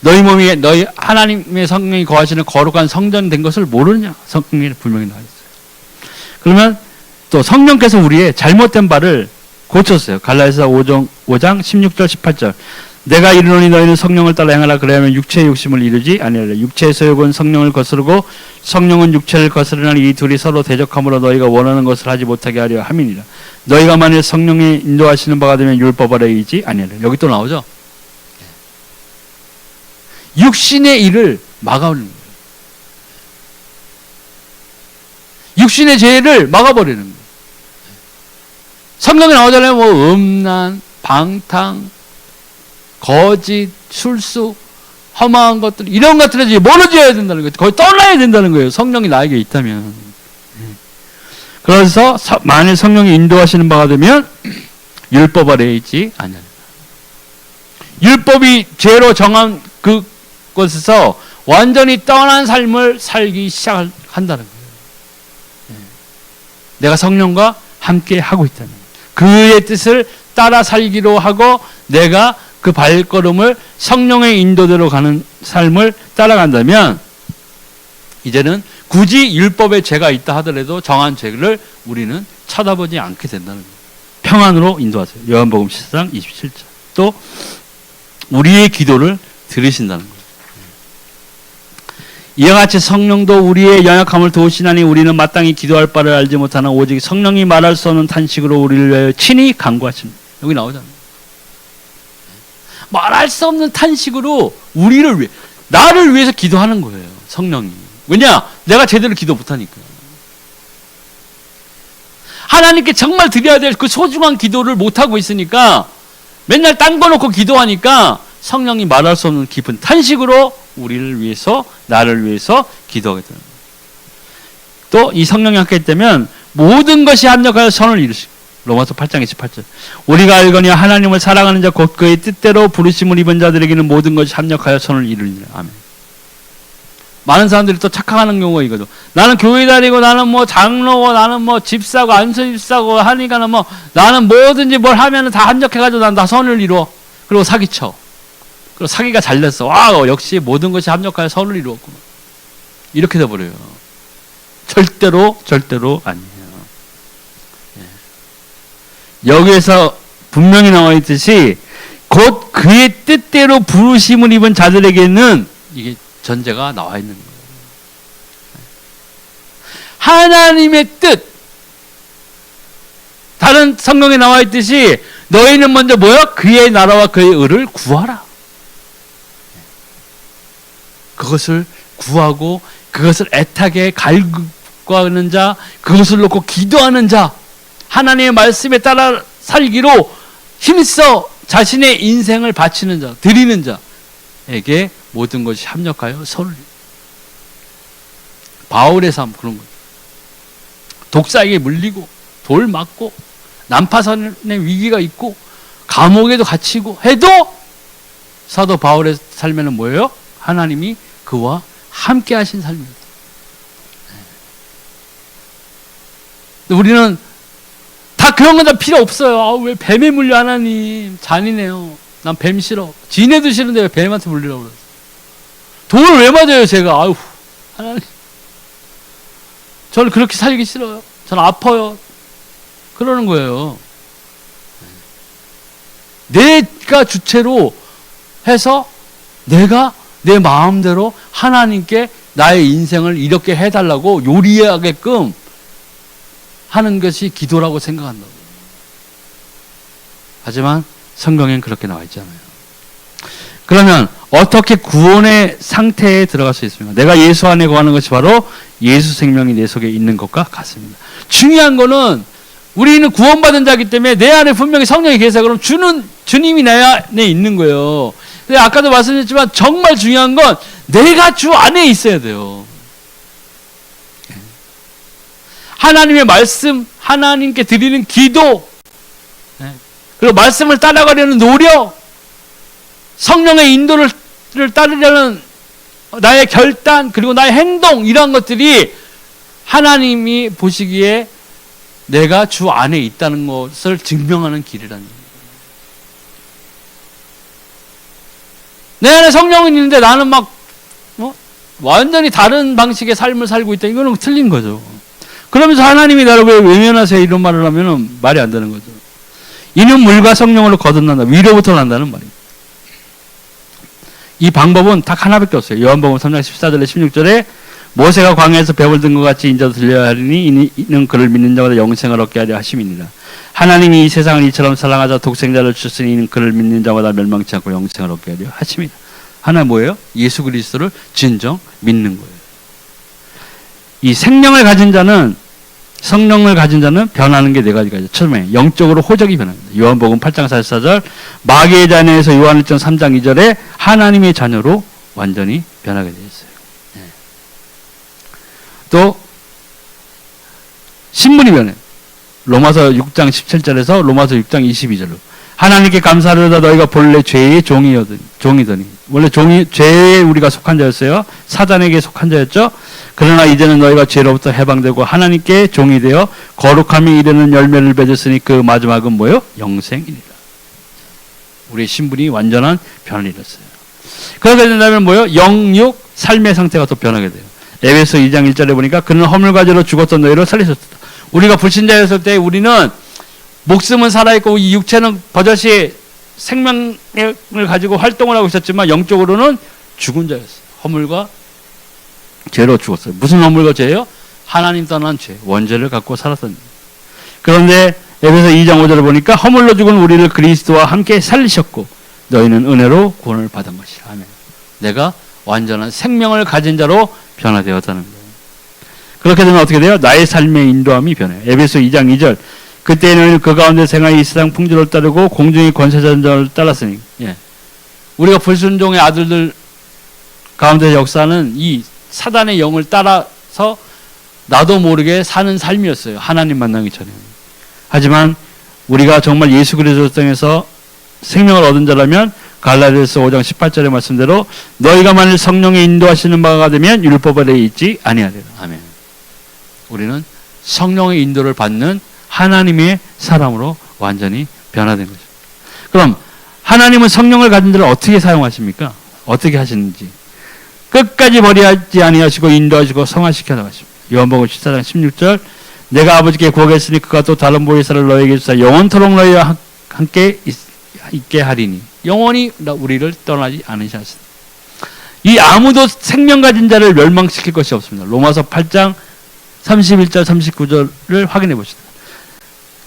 너희 몸이 너희 하나님의 성령이 거하시는 거룩한 성전 된 것을 모르느냐? 성경에 분명히 나와 있어요. 그러면 또 성령께서 우리의 잘못된 바를 고쳤어요. 갈라디아서 5장 16절 18절. 내가 이르노니 너희는 성령을 따라 행하라. 그래야면 육체의 욕심을 이루지 아니하리라. 육체의 소욕은 성령을 거스르고 성령은 육체를 거스르나니 이 둘이 서로 대적함으로 너희가 원하는 것을 하지 못하게 하려 함이니라. 너희가 만일 성령이 인도하시는 바가 되면 율법 아래에 있지 아니하리라. 여기 또 나오죠. 육신의 일을 막아버리는 거예요. 육신의 죄를 막아버리는 거예요. 성경에 나오잖아요. 뭐 음란, 방탕, 거짓, 술수, 험한 것들, 이런 것들에 멀어져야 된다는 거예요. 거의 떠나야 된다는 거예요. 성령이 나에게 있다면. 그래서 만일 성령이 인도하시는 바가 되면 율법 아래에 있지 않느니라. 율법이 죄로 정한 그것에서 완전히 떠난 삶을 살기 시작한다는 거예요. 내가 성령과 함께 하고 있다는 거예요. 그의 뜻을 따라 살기로 하고 내가 그 발걸음을 성령의 인도대로 가는 삶을 따라간다면 이제는 굳이 율법에 죄가 있다 하더라도 정한 죄를 우리는 쳐다보지 않게 된다는 거예요. 평안으로 인도하세요. 요한복음 14장 27절. 또 우리의 기도를 들으신다는 거예요. 이와 같이 성령도 우리의 연약함을 도우시나니 우리는 마땅히 기도할 바를 알지 못하나 오직 성령이 말할 수 없는 탄식으로 우리를 위하여 친히 간구하십니다. 여기 나오잖아요. 말할 수 없는 탄식으로 우리를 위해, 나를 위해서 기도하는 거예요. 성령이. 왜냐? 내가 제대로 기도 못하니까. 하나님께 정말 드려야 될 그 소중한 기도를 못하고 있으니까 맨날 딴 거 놓고 기도하니까 성령이 말할 수 없는 깊은 탄식으로 우리를 위해서, 나를 위해서 기도하게 되는 거예요. 또 이 성령이 함께 있다면 모든 것이 합력하여 선을 이루시고, 로마서 8장 28절. 우리가 알거니 하나님을 사랑하는 자 곧 그의 뜻대로 부르심을 입은 자들에게는 모든 것이 합력하여 선을 이루니라. 아멘. 많은 사람들이 또 착각하는 경우가 이거죠. 나는 교회 다니고 나는 뭐 장로고 나는 뭐 집사고 안수 집사고 하니까는 뭐 나는 뭐든지 뭘 하면은 다 합력해가지고 난 다 선을 이루어. 그리고 사기쳐. 그리고 사기가 잘 됐어. 와, 역시 모든 것이 합력하여 선을 이루었구나. 이렇게 돼버려요. 절대로 아니에요. 예. 여기에서 분명히 나와 있듯이 곧 그의 뜻대로 부르심을 입은 자들에게는 이게 전제가 나와 있는 거예요. 하나님의 뜻. 다른 성경에 나와 있듯이 너희는 먼저 뭐야? 그의 나라와 그의 의를 구하라. 그것을 구하고 그것을 애타게 갈구하는 자, 그것을 놓고 기도하는 자, 하나님의 말씀에 따라 살기로 힘써 자신의 인생을 바치는 자, 드리는 자에게 모든 것이 합력하여 선을. 바울의 삶 그런 거예요. 독사에게 물리고 돌 맞고 난파선의 위기가 있고 감옥에도 갇히고 해도 사도 바울의 삶에는 뭐예요? 하나님이 그와 함께 하신 삶입니다. 우리는 다 그런 건 다 필요 없어요. 아, 왜 뱀에 물려 하나님. 잔인해요. 난 뱀 싫어. 지네도 싫은데 왜 뱀한테 물리라고 그러지? 돌을 왜 맞아요 제가. 아유, 하나님. 저는 그렇게 살기 싫어요. 저는 아파요. 그러는 거예요. 내가 주체로 해서 내가 내 마음대로 하나님께 나의 인생을 이렇게 해달라고 요리하게끔 하는 것이 기도라고 생각한다고. 하지만 성경엔 그렇게 나와 있잖아요. 그러면 어떻게 구원의 상태에 들어갈 수 있습니까? 내가 예수 안에 거하는 것이 바로 예수 생명이 내 속에 있는 것과 같습니다. 중요한 거는 우리는 구원받은 자이기 때문에 내 안에 분명히 성령이 계세요. 그럼 주님이 내 안에 있는 거예요. 근데 아까도 말씀드렸지만 정말 중요한 건 내가 주 안에 있어야 돼요. 하나님의 말씀, 하나님께 드리는 기도, 그리고 말씀을 따라가려는 노력, 성령의 인도를 따르려는 나의 결단, 그리고 나의 행동, 이런 것들이 하나님이 보시기에 내가 주 안에 있다는 것을 증명하는 길이라는 거예요. 내 안에 성령이 있는데 나는 막 완전히 다른 방식의 삶을 살고 있다. 이거는 틀린 거죠. 그러면서 하나님이 나를 왜 외면하세요? 이런 말을 하면 말이 안 되는 거죠. 이는 물과 성령으로 거듭난다. 위로부터 난다는 말입니다. 이 방법은 딱 하나밖에 없어요. 요한복음 3장 14절에 16절에 모세가 광야에서 뱀을 든 것 같이 인자도 들려야 하리니 이는 그를 믿는 자마다 영생을 얻게 하려 하심이니라. 하나님이 이 세상을 이처럼 사랑하자 독생자를 주셨으니 이는 그를 믿는 자마다 멸망치 않고 영생을 얻게 하려 하심이라. 하나 뭐예요? 예수 그리스도를 진정 믿는 거예요. 이 생명을 가진 자는, 성령을 가진 자는 변하는 게 네 가지가 있죠. 처음에 영적으로 호적이 변합니다. 요한복음 8장 44절, 마귀의 자녀에서 요한 1장 3장 2절에 하나님의 자녀로 완전히 변하게 되어 있어요. 또 신분이 변해요. 로마서 6장 17절에서 로마서 6장 22절로 하나님께 감사하려다 너희가 본래 죄의 종이더니 원래 죄에 우리가 속한 자였어요. 사단에게 속한 자였죠. 그러나 이제는 너희가 죄로부터 해방되고 하나님께 종이 되어 거룩함이 이르는 열매를 맺었으니 그 마지막은 뭐예요? 영생이니라. 우리의 신분이 완전한 변을 이뤘어요. 그렇게 된다면 뭐예요? 영육 삶의 상태가 또 변하게 돼요. 에베소 2장 1절에 보니까 그는 허물과 죄로 죽었던 너희를 살리셨다. 우리가 불신자였을 때 우리는 목숨은 살아있고 이 육체는 버젓이 생명을 가지고 활동을 하고 있었지만 영적으로는 죽은 자였어요. 허물과 죄로 죽었어요. 무슨 허물과 죄예요? 하나님 떠난 죄, 원죄를 갖고 살았던 죄. 그런데 에베소 2장 5절을 보니까 허물로 죽은 우리를 그리스도와 함께 살리셨고 너희는 은혜로 구원을 받은 것이라. 아멘. 내가 완전한 생명을 가진 자로 변화되었다는 거예요. 그렇게 되면 어떻게 돼요? 나의 삶의 인도함이 변해요. 에베소 2장 2절. 그때는 그 가운데 생활이 이 세상 풍조를 따르고 공중의 권세자를 따랐으니. 예. 우리가 불순종의 아들들 가운데 역사는 이 사단의 영을 따라서 나도 모르게 사는 삶이었어요. 하나님 만나기 전에. 하지만 우리가 정말 예수 그리스도 땅에서 생명을 얻은 자라면 갈라디아서 5장 18절의 말씀대로 너희가 만일 성령의 인도하시는 바가 되면 율법 아래에 있지 아니하리라. 아멘. 우리는 성령의 인도를 받는 하나님의 사람으로 완전히 변화된 거죠. 그럼 하나님은 성령을 가진 자를 어떻게 사용하십니까? 어떻게 하시는지. 끝까지 버리지 아니하시고 인도하시고 성화시켜 나가십니다. 요한복음 14장 16절. 내가 아버지께 구하겠으니 그가 또 다른 보혜사를 너희에게 주사 영원토록 너희와 함께 있게 하리니. 영원히 우리를 떠나지 않으셨습니다. 이 아무도 생명 가진 자를 멸망시킬 것이 없습니다. 로마서 8장 31절 39절을 확인해 보시다.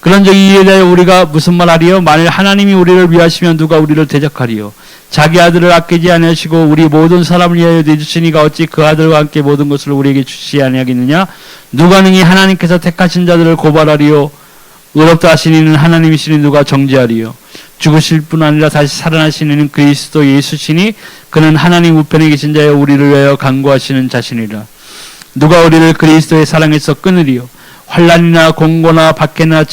그런 적이 이에 대하여 우리가 무슨 말 하리요? 만일 하나님이 우리를 위하시면 누가 우리를 대적하리요? 자기 아들을 아끼지 아니하시고 우리 모든 사람을 위하여 내주시니가 어찌 그 아들과 함께 모든 것을 우리에게 주시지 아니하겠느냐? 누가 능히 하나님께서 택하신 자들을 고발하리요? 의롭다 하시니는 하나님이시니 누가 정죄하리요? 죽으실 뿐 아니라 다시 살아나시는 그리스도 예수시니 그는 하나님 우편에 계신 자여 우리를 위하여 간구하시는 자신이라. 누가 우리를 그리스도의 사랑에서 끊으리요? 환난이나 공고나 박해나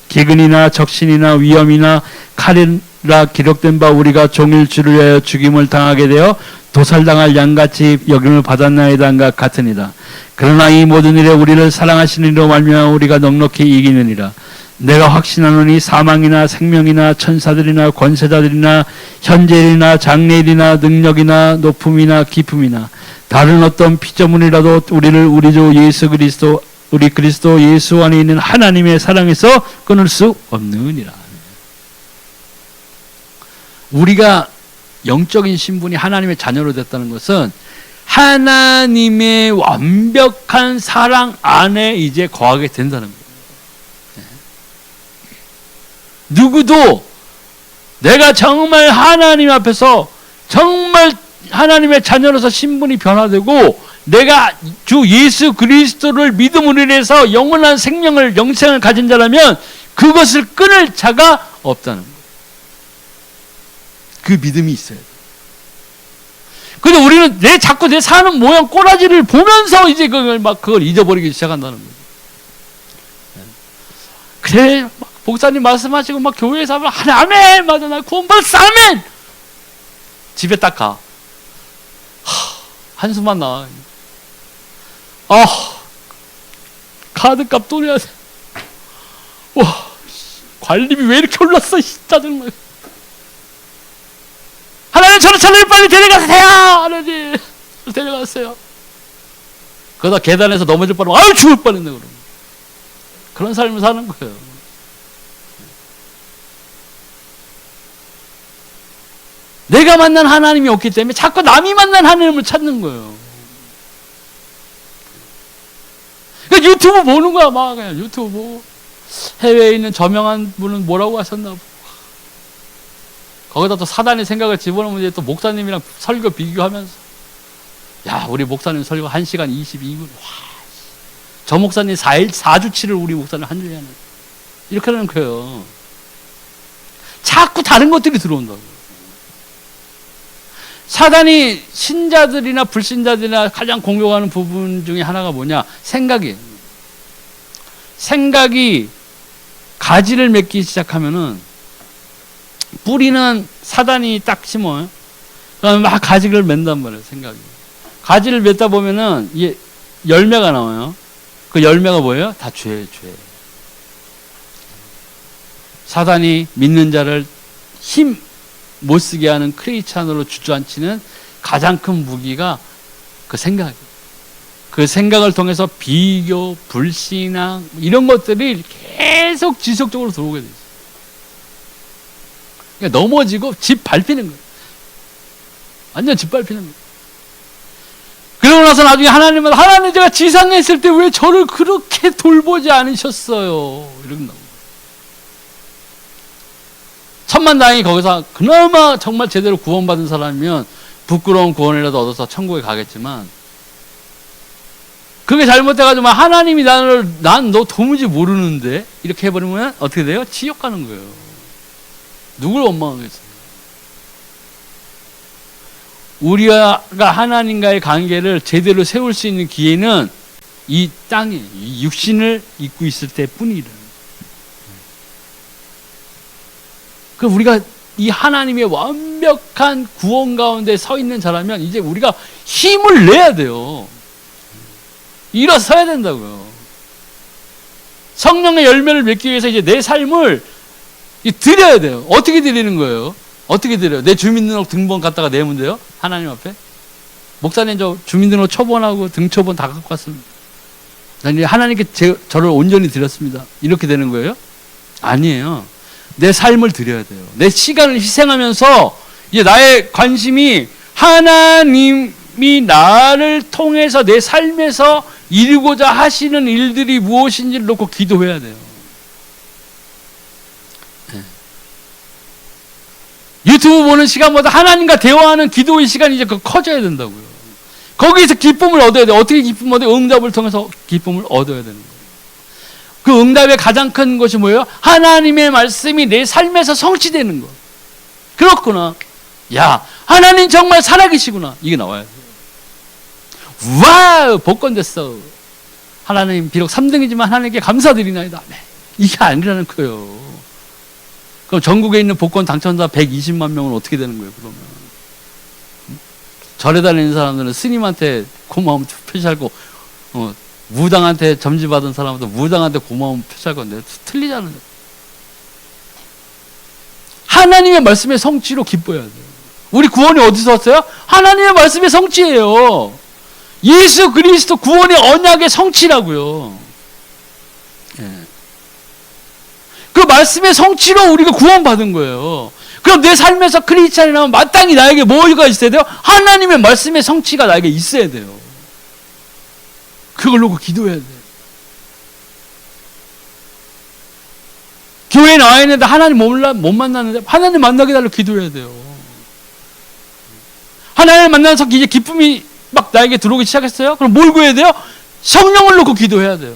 기근이나 적신이나 위험이나 칼이라 기록된 바 우리가 종일 주를 위하여 죽임을 당하게 되어 도살당할 양같이 여김을 받았나이다가 같으니라. 그러나 이 모든 일에 우리를 사랑하시는 이로 말미암아 우리가 넉넉히 이기느니라. 내가 확신하노니 사망이나 생명이나 천사들이나 권세자들이나 현재일이나 장래일이나 능력이나 높음이나 깊음이나 다른 어떤 피조물이라도 우리를 우리 주 예수 그리스도 우리 그리스도 예수 안에 있는 하나님의 사랑에서 끊을 수 없느니라. 우리가 영적인 신분이 하나님의 자녀로 됐다는 것은 하나님의 완벽한 사랑 안에 이제 거하게 된다는 거예요. 누구도 내가 정말 하나님 앞에서 정말 하나님의 자녀로서 신분이 변화되고 내가 주 예수 그리스도를 믿음으로 인해서 영원한 생명을 영생을 가진 자라면 그것을 끊을 자가 없다는 거예요. 그 믿음이 있어야 돼요. 근데 우리는 자꾸 내 사는 모양 꼬라지를 보면서 이제 그걸 잊어버리기 시작한다는 거예요. 그래 막 목사님 말씀하시고 막 교회에서 하면 아멘 맞아 나 구원받았어 아멘 집에 딱 가. 한숨만 나와. 카드값 또 내야 돼. 와, 관리비 왜 이렇게 올랐어? 짜증나. 하나님 저를 차라리 빨리 데려가세요. 하나님 데려가세요. 그러다 계단에서 넘어질 뻔하면 아유 죽을 뻔했네 그러면. 그런 삶을 사는 거예요. 내가 만난 하나님이 없기 때문에 자꾸 남이 만난 하나님을 찾는 거예요. 그러니까 유튜브 보는 거야, 막 그냥 유튜브 보고. 해외에 있는 저명한 분은 뭐라고 하셨나 보고. 거기다 또 사단의 생각을 집어넣으면 이제 또 목사님이랑 설교 비교하면서. 야, 우리 목사님 설교 1시간 22분. 와, 저 목사님 4주치를 우리 목사님 한 주에 하는. 이렇게 하는 거예요. 자꾸 다른 것들이 들어온다고. 사단이 신자들이나 불신자들이나 가장 공격하는 부분 중에 하나가 뭐냐? 생각이에요. 생각이 가지를 맺기 시작하면은 뿌리는 사단이 딱 심어요. 그러면 막 가지를 맺단 말이에요, 생각이. 가지를 맺다 보면은 이게 열매가 나와요. 그 열매가 뭐예요? 다 죄예요, 죄. 사단이 믿는 자를 힘 못 쓰게 하는 크리스찬으로 주저앉히는 가장 큰 무기가 그 생각이에요. 그 생각을 통해서 비교, 불신앙 이런 것들이 계속 지속적으로 들어오게 돼 있어요. 그러니까 넘어지고 집 밟히는 거예요. 완전 집 밟히는 거예요. 그러고 나서 나중에 하나님 제가 지상에 있을 때 왜 저를 그렇게 돌보지 않으셨어요? 이런다고. 천만다행히 거기서 그나마 정말 제대로 구원받은 사람이면 부끄러운 구원이라도 얻어서 천국에 가겠지만, 그게 잘못돼가지고 하나님이 난 너 도무지 모르는데 이렇게 해버리면 어떻게 돼요? 지옥 가는 거예요. 누굴 원망하겠어요? 우리가 하나님과의 관계를 제대로 세울 수 있는 기회는 이 땅에 이 육신을 입고 있을 때뿐이라. 그 우리가 이 하나님의 완벽한 구원 가운데 서 있는 자라면 이제 우리가 힘을 내야 돼요. 일어서야 된다고요. 성령의 열매를 맺기 위해서 이제 내 삶을 드려야 돼요. 어떻게 드리는 거예요? 어떻게 드려요? 내 주민등록 등본 갖다가 내면 돼요? 하나님 앞에? 목사님 저 주민등록 초본하고 등초본 다 갖고 왔습니다. 난 이제 하나님께 저를 온전히 드렸습니다. 이렇게 되는 거예요? 아니에요. 내 삶을 드려야 돼요. 내 시간을 희생하면서 이제 나의 관심이 하나님이 나를 통해서 내 삶에서 이루고자 하시는 일들이 무엇인지를 놓고 기도해야 돼요. 유튜브 보는 시간보다 하나님과 대화하는 기도의 시간이 이제 커져야 된다고요. 거기에서 기쁨을 얻어야 돼요. 어떻게 기쁨을 얻어요? 응답을 통해서 기쁨을 얻어야 되는 거예요. 그 응답의 가장 큰 것이 뭐예요? 하나님의 말씀이 내 삶에서 성취되는 거. 그렇구나. 야, 하나님 정말 살아계시구나. 이게 나와야 돼요. 와우, 복권 됐어. 하나님 비록 3등이지만 하나님께 감사드리나이다. 네. 이게 아니라는 거예요. 그럼 전국에 있는 복권 당첨자 120만 명은 어떻게 되는 거예요, 그러면? 절에 다니는 사람들은 스님한테 고마움 표시하고, 무당한테 점지받은 사람도 무당한테 고마움 표시할 건데, 틀리잖아요. 하나님의 말씀의 성취로 기뻐해야 돼요. 우리 구원이 어디서 왔어요? 하나님의 말씀의 성취예요. 예수 그리스도 구원의 언약의 성취라고요. 예. 그 말씀의 성취로 우리가 구원받은 거예요. 그럼 내 삶에서 크리스찬이라면 마땅히 나에게 뭐가 있어야 돼요? 하나님의 말씀의 성취가 나에게 있어야 돼요. 그걸 놓고 기도해야 돼요. 교회에 나와 있는데 하나님 못 만나는데 하나님 만나게 달라고 기도해야 돼요. 하나님 만나서 이제 기쁨이 막 나에게 들어오기 시작했어요? 그럼 뭘 구해야 돼요? 성령을 놓고 기도해야 돼요.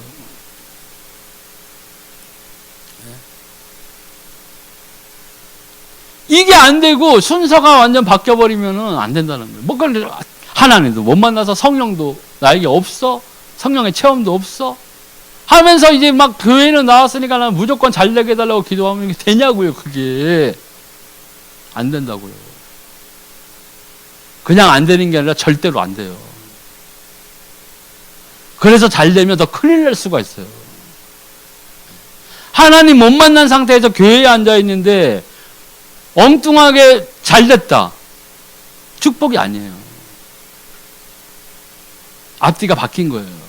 이게 안 되고 순서가 완전 바뀌어버리면 안 된다는 거예요. 뭐, 하나님도 못 만나서 성령도 나에게 없어? 성령의 체험도 없어? 하면서 이제 막 교회는 나왔으니까 난 무조건 잘 되게 해달라고 기도하면 이게 되냐고요, 그게. 안 된다고요. 그냥 안 되는 게 아니라 절대로 안 돼요. 그래서 잘 되면 더 큰일 날 수가 있어요. 하나님 못 만난 상태에서 교회에 앉아 있는데 엉뚱하게 잘 됐다. 축복이 아니에요. 앞뒤가 바뀐 거예요.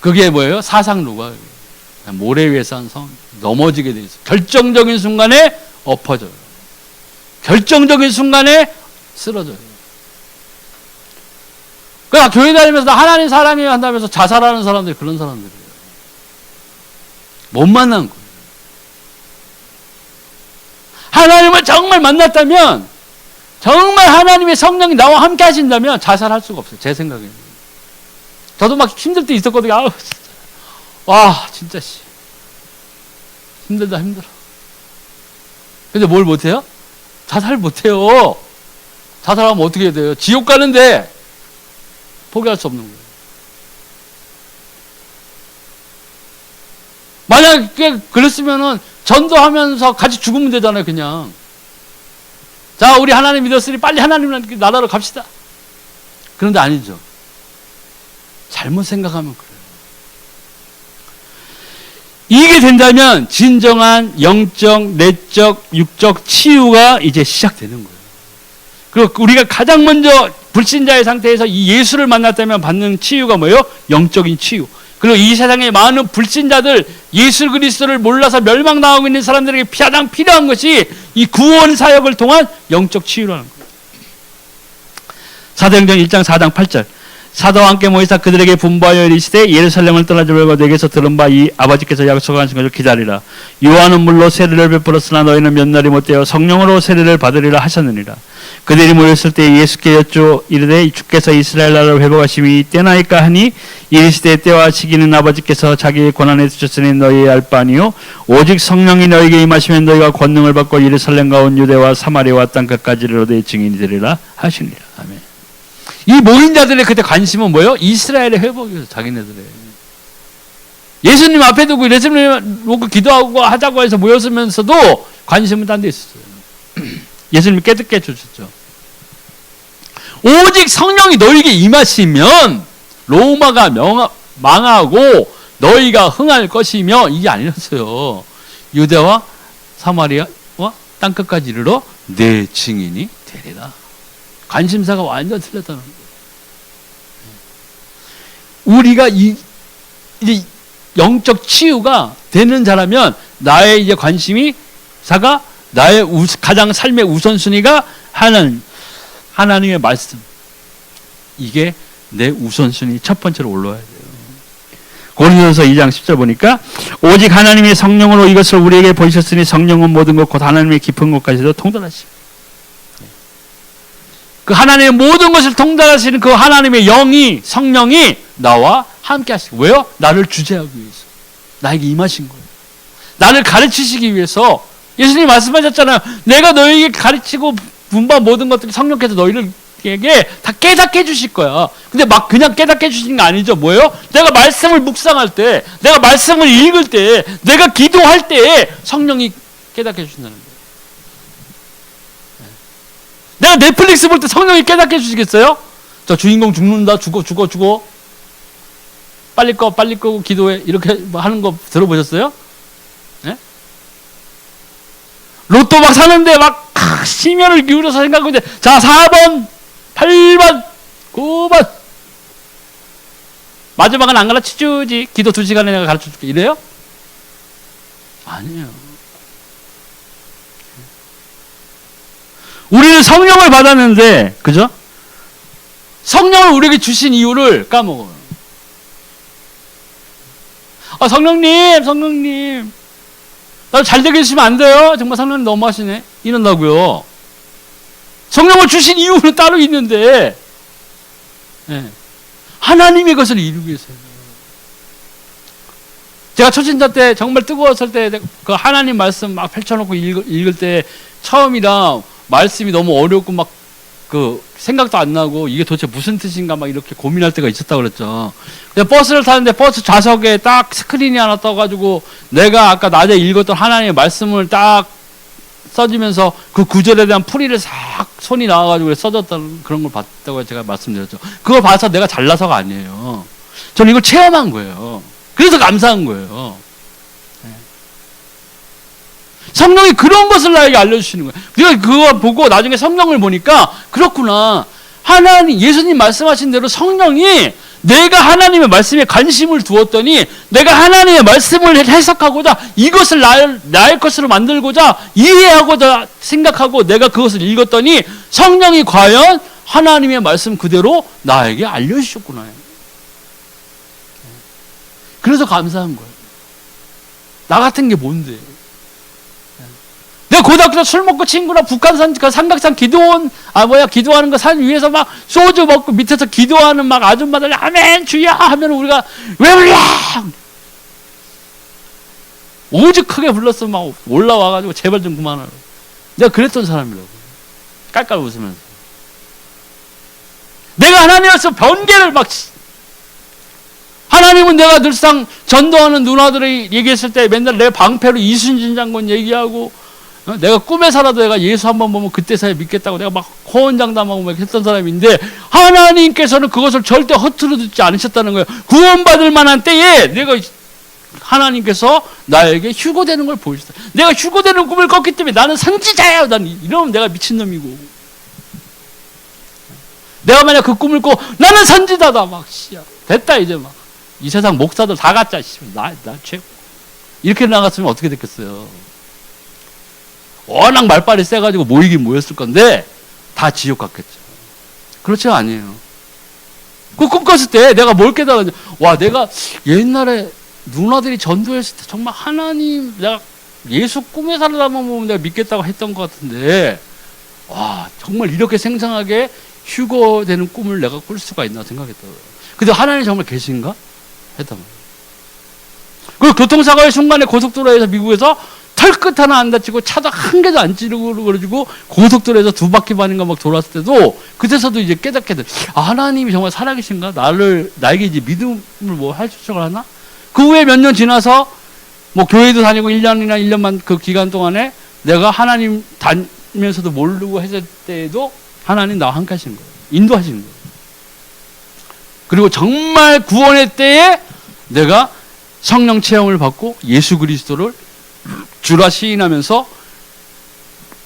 그게 뭐예요? 사상루가 모래 위에 산 성 넘어지게 돼 있어요. 결정적인 순간에 엎어져요. 결정적인 순간에 쓰러져요. 그러니까 교회 다니면서 하나님 사랑해요 한다면서 자살하는 사람들이 그런 사람들이에요. 못 만난 거예요. 하나님을 정말 만났다면, 정말 하나님의 성령이 나와 함께 하신다면 자살할 수가 없어요. 제 생각에는. 저도 막 힘들 때 있었거든요. 아우, 진짜. 와, 진짜, 힘들다, 힘들어. 근데 뭘 못해요? 자살 못해요. 자살하면 어떻게 해야 돼요? 지옥 가는데 포기할 수 없는 거예요. 만약에 그랬으면은 전도하면서 같이 죽으면 되잖아요, 그냥. 자, 우리 하나님 믿었으니 빨리 하나님 나라로 갑시다. 그런데 아니죠. 잘못 생각하면 그래요. 이게 된다면 진정한 영적, 내적, 육적 치유가 이제 시작되는 거예요. 그리고 우리가 가장 먼저 불신자의 상태에서 이 예수를 만났다면 받는 치유가 뭐예요? 영적인 치유. 그리고 이 세상에 많은 불신자들, 예수 그리스도를 몰라서 멸망당하고 있는 사람들에게 가장 필요한 것이 이 구원 사역을 통한 영적 치유라는 거예요. 사도행전 1장 4장 8절. 사도와 함께 모이사 그들에게 분부하여 이르시되 예루살렘을 떠나지 말고 내게서 들은 바 이 아버지께서 약속하신 것을 기다리라. 요한은 물로 세례를 베풀었으나 너희는 몇 날이 못되어 성령으로 세례를 받으리라 하셨느니라. 그들이 모였을 때 예수께 여쭈어 이르되 주께서 이스라엘 나라를 회복하심이 때나이까 하니 이르시되 때와 시기는 아버지께서 자기의 권한에 두셨으니 너희 알 바 아니요 오직 성령이 너희에게 임하시면 너희가 권능을 받고 예루살렘과 온 유대와 사마리아와 땅 끝까지를 내 증인이 되리라 하시니라. 아멘. 이 모인 자들의 그때 관심은 뭐예요? 이스라엘의 회복이었어요. 자기네들의. 예수님 앞에 두고 예수님 놓고 기도하고 하자고 해서 모였으면서도 관심은 딴 데 있었어요. 예수님이 깨닫게 해주셨죠. 오직 성령이 너희에게 임하시면 로마가 망하고 너희가 흥할 것이며 이게 아니었어요. 유대와 사마리아와 땅끝까지 이르러 내 증인이 되리라. 관심사가 완전 틀렸다는 거예요. 우리가 이제 영적 치유가 되는 자라면 나의 이제 관심사가 나의 가장 삶의 우선순위가 하나님의 말씀. 이게 내 우선순위 첫 번째로 올라와야 돼요. 고린도전서 2장 10절 보니까 오직 하나님의 성령으로 이것을 우리에게 보이셨으니 성령은 모든 것 곧 하나님의 깊은 것까지도 통달하시고 그 하나님의 모든 것을 통달하시는 그 하나님의 영이 성령이 나와 함께 하시고 왜요? 나를 주재하기 위해서 나에게 임하신 거예요. 나를 가르치시기 위해서 예수님이 말씀하셨잖아요. 내가 너희에게 가르치고 분부한 모든 것들이 성령께서 너희에게 다 깨닫게 해주실 거야. 근데 막 그냥 깨닫게 해주시는 게 아니죠. 뭐예요? 내가 말씀을 묵상할 때 내가 말씀을 읽을 때 내가 기도할 때 성령이 깨닫게 해주신다는 거예요. 내가 넷플릭스 볼 때 성령이 깨닫게 해주시겠어요? 저 주인공 죽는다. 죽어. 빨리 꺼고 기도해. 이렇게 하는 거 들어보셨어요? 네? 로또 막 사는데 막 심혈을 기울여서 생각하고 이제 자 4번, 8번, 9번 마지막은 안 가르쳐주지. 기도 2시간에 내가 가르쳐줄게. 이래요? 아니에요. 우리는 성령을 받았는데, 그죠? 성령을 우리에게 주신 이유를 까먹어요. 성령님. 나 잘 되게 해주시면 안 돼요? 정말 성령님 너무하시네. 이런다고요. 성령을 주신 이유는 따로 있는데, 네. 하나님의 것을 이루기 위해서요. 제가 초신자 때 정말 뜨거웠을 때 그 하나님 말씀 막 펼쳐놓고 읽을 때 처음이라 말씀이 너무 어렵고 막 그 생각도 안 나고 이게 도대체 무슨 뜻인가 막 이렇게 고민할 때가 있었다고 그랬죠. 근데 버스를 타는데 버스 좌석에 딱 스크린이 하나 떠가지고 내가 아까 낮에 읽었던 하나님의 말씀을 딱 써지면서 그 구절에 대한 풀이를 싹 손이 나와가지고 써졌다는 그런 걸 봤다고 제가 말씀드렸죠. 그걸 봐서 내가 잘나서가 아니에요. 저는 이걸 체험한 거예요. 그래서 감사한 거예요. 성령이 그런 것을 나에게 알려주시는 거예요. 우리가 그거 보고 나중에 성령을 보니까 그렇구나. 하나님, 예수님 말씀하신 대로 성령이 내가 하나님의 말씀에 관심을 두었더니 내가 하나님의 말씀을 해석하고자 이것을 나의 것으로 만들고자 이해하고자 생각하고 내가 그것을 읽었더니 성령이 과연 하나님의 말씀 그대로 나에게 알려주셨구나. 그래서 감사한 거예요. 나 같은 게 뭔데? 내가 고등학교 때 술 먹고 친구랑 북한산 삼각산 기도하는 거 산 위에서 막 소주 먹고 밑에서 기도하는 막 아줌마들 아멘 주야 하면 우리가 왜 불러? 오직 크게 불렀어. 막 올라와가지고 제발 좀 그만하라. 내가 그랬던 사람이라고. 깔깔 웃으면서. 내가 하나님께서 번개를 막 하나님은 내가 늘상 전도하는 누나들이 얘기했을 때 맨날 내 방패로 이순신 장군 얘기하고 내가 꿈에서라도 내가 예수 한번 보면 그때서야 믿겠다고 내가 막 호언장담하고 막 했던 사람인데 하나님께서는 그것을 절대 허투루 듣지 않으셨다는 거예요. 구원받을 만한 때에 내가 하나님께서 나에게 휴고되는 걸 보여주셨다. 내가 휴고되는 꿈을 꿨기 때문에 나는 선지자예요. 난 이러면 내가 미친놈이고 내가 만약 그 꿈을 꿔 나는 선지자다 막 씨야 됐다 이제 막 이 세상 목사들 다 가짜 나 최고 이렇게 나갔으면 어떻게 됐겠어요? 워낙 말빨이 세가지고 모이긴 모였을 건데 다 지옥 갔겠죠. 그렇지 아니에요. 그 꿈 꿨을 때 내가 뭘 깨달았냐? 와 내가 옛날에 누나들이 전도했을 때 정말 하나님 내가 예수 꿈에 살아만 보면 내가 믿겠다고 했던 것 같은데 와 정말 이렇게 생생하게 휴거되는 꿈을 내가 꿀 수가 있나 생각했더라고요. 근데 하나님 정말 계신가? 했단 말이에요. 그리고 교통사고의 순간에 고속도로에서 미국에서 털끝 하나 안 다치고 차도 한 개도 안 찌르고 그래가지고 고속도로에서 2바퀴 반인가 막 돌았을 때도 그때서도 이제 깨닫게 돼. 아, 하나님이 정말 살아계신가? 나에게 이제 믿음을 뭐 할 추적을 하나? 그 후에 몇 년 지나서 뭐 교회도 다니고 1년이나 1년만 그 기간 동안에 내가 하나님 다니면서도 모르고 했을 때에도 하나님 나와 함께 하시는 거예요. 인도하시는 거예요. 그리고 정말 구원의 때에 내가 성령 체험을 받고 예수 그리스도를 주라 시인하면서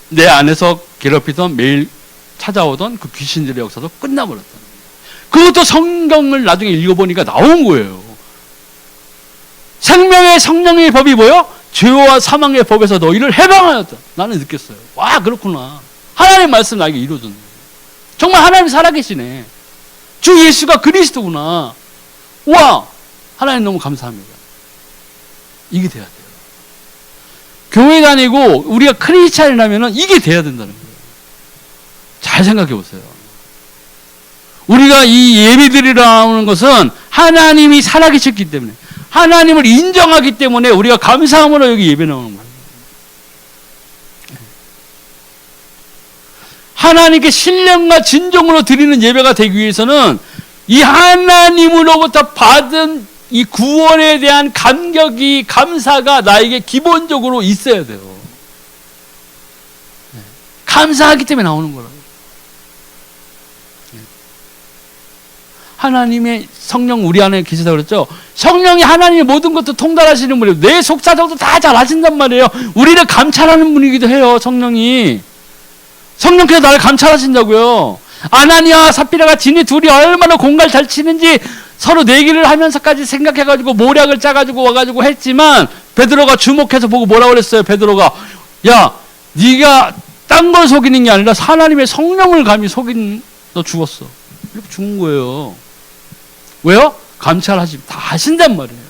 내 안에서 괴롭히던 매일 찾아오던 그 귀신들의 역사도 끝나버렸다. 그것도 성경을 나중에 읽어보니까 나온 거예요. 생명의 성령의 법이 뭐요? 죄와 사망의 법에서 너희를 해방하였다. 나는 느꼈어요. 와 그렇구나. 하나님 말씀 나에게 이루어졌네. 정말 하나님 살아계시네. 주 예수가 그리스도구나. 와 하나님 너무 감사합니다. 이게 돼야 돼요. 교회 다니고 우리가 크리스찬이라면 이게 돼야 된다는 거예요. 잘 생각해 보세요. 우리가 이 예배드리라는 것은 하나님이 살아계셨기 때문에 하나님을 인정하기 때문에 우리가 감사함으로 여기 예배 나오는 거예요. 하나님께 신령과 진정으로 드리는 예배가 되기 위해서는 이 하나님으로부터 받은 이 구원에 대한 감격이 감사가 나에게 기본적으로 있어야 돼요. 감사하기 때문에 나오는 거라고. 하나님의 성령 우리 안에 계시다고 그랬죠. 성령이 하나님의 모든 것도 통달하시는 분이에요. 내 속사정도 다 잘 아신단 말이에요. 우리를 감찰하는 분이기도 해요. 성령이. 성령께서 나를 감찰하신다고요. 아나니아와 삽비라가 지니 둘이 얼마나 공갈 잘 치는지 서로 내기를 하면서까지 생각해가지고 모략을 짜가지고 와가지고 했지만 베드로가 주목해서 보고 뭐라고 그랬어요. 베드로가 야 네가 딴 걸 속이는 게 아니라 하나님의 성령을 감히 속인 너 죽었어. 이렇게 죽은 거예요. 왜요? 감찰하시 다 하신단 말이에요.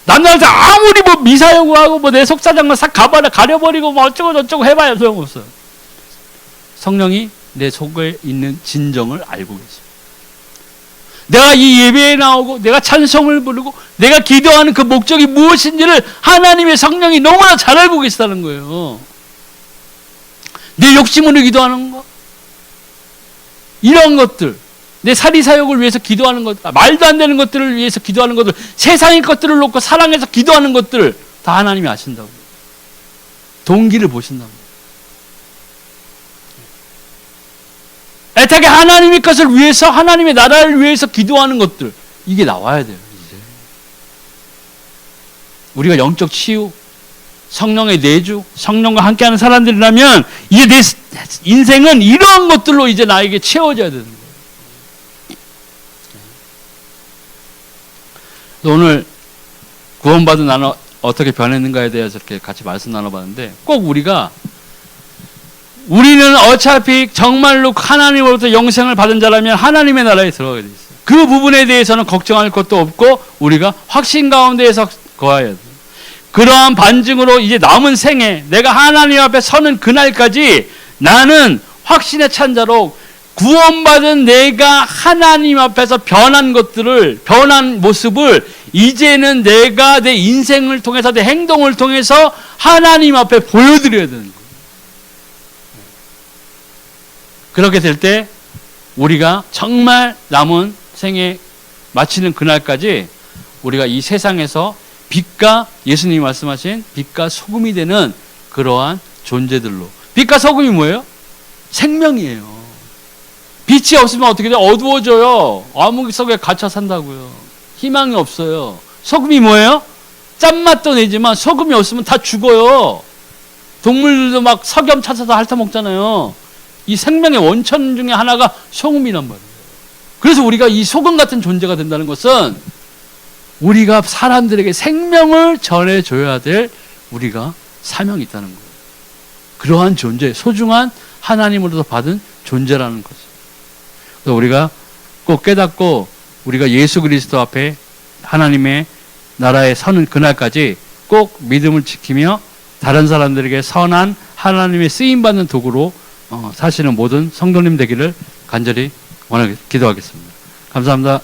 남자한테 아무리 뭐 미사여구하고 뭐 내 속사정만 싹 가려버리고 뭐 어쩌고 저쩌고 해봐야 소용없어요. 성령이 내 속에 있는 진정을 알고 계십니다. 내가 이 예배에 나오고 내가 찬송을 부르고 내가 기도하는 그 목적이 무엇인지를 하나님의 성령이 너무나 잘 알고 계시다는 거예요. 내 욕심으로 기도하는 거 이런 것들 내 사리사욕을 위해서 기도하는 것 말도 안 되는 것들을 위해서 기도하는 것들 세상의 것들을 놓고 사랑해서 기도하는 것들 다 하나님이 아신다고 동기를 보신다고 애타게 하나님의 것을 위해서 하나님의 나라를 위해서 기도하는 것들 이게 나와야 돼요. 이제 우리가 영적 치유 성령의 내주 성령과 함께하는 사람들이라면 이제 내 인생은 이런 것들로 이제 나에게 채워져야 되는 거예요. 오늘 구원받은 나는 어떻게 변했는가에 대해서 이렇게 같이 말씀 나눠봤는데 꼭 우리는 어차피 정말로 하나님으로부터 영생을 받은 자라면 하나님의 나라에 들어가게 돼 있어요. 그 부분에 대해서는 걱정할 것도 없고 우리가 확신 가운데에서 거해야 돼요. 그러한 반증으로 이제 남은 생에 내가 하나님 앞에 서는 그날까지 나는 확신에 찬 자로 구원받은 내가 하나님 앞에서 변한 모습을 이제는 내가 내 인생을 통해서 내 행동을 통해서 하나님 앞에 보여드려야 되는 거예요. 그렇게 될 때 우리가 정말 남은 생에 마치는 그날까지 우리가 이 세상에서 빛과 예수님이 말씀하신 빛과 소금이 되는 그러한 존재들로 빛과 소금이 뭐예요? 생명이에요. 빛이 없으면 어떻게 돼요? 어두워져요. 암흑 속에 갇혀 산다고요. 희망이 없어요. 소금이 뭐예요? 짠맛도 내지만 소금이 없으면 다 죽어요. 동물들도 막 석염 찾아서 핥아 먹잖아요. 이 생명의 원천 중에 하나가 소금이란 말이에요. 그래서 우리가 이 소금 같은 존재가 된다는 것은 우리가 사람들에게 생명을 전해줘야 될 우리가 사명이 있다는 거예요. 그러한 존재, 소중한 하나님으로부터 받은 존재라는 거죠. 그래서 우리가 꼭 깨닫고 우리가 예수 그리스도 앞에 하나님의 나라에 서는 그날까지 꼭 믿음을 지키며 다른 사람들에게 선한 하나님의 쓰임받는 도구로 사시는 모든 성도님 되기를 간절히 기도하겠습니다. 감사합니다.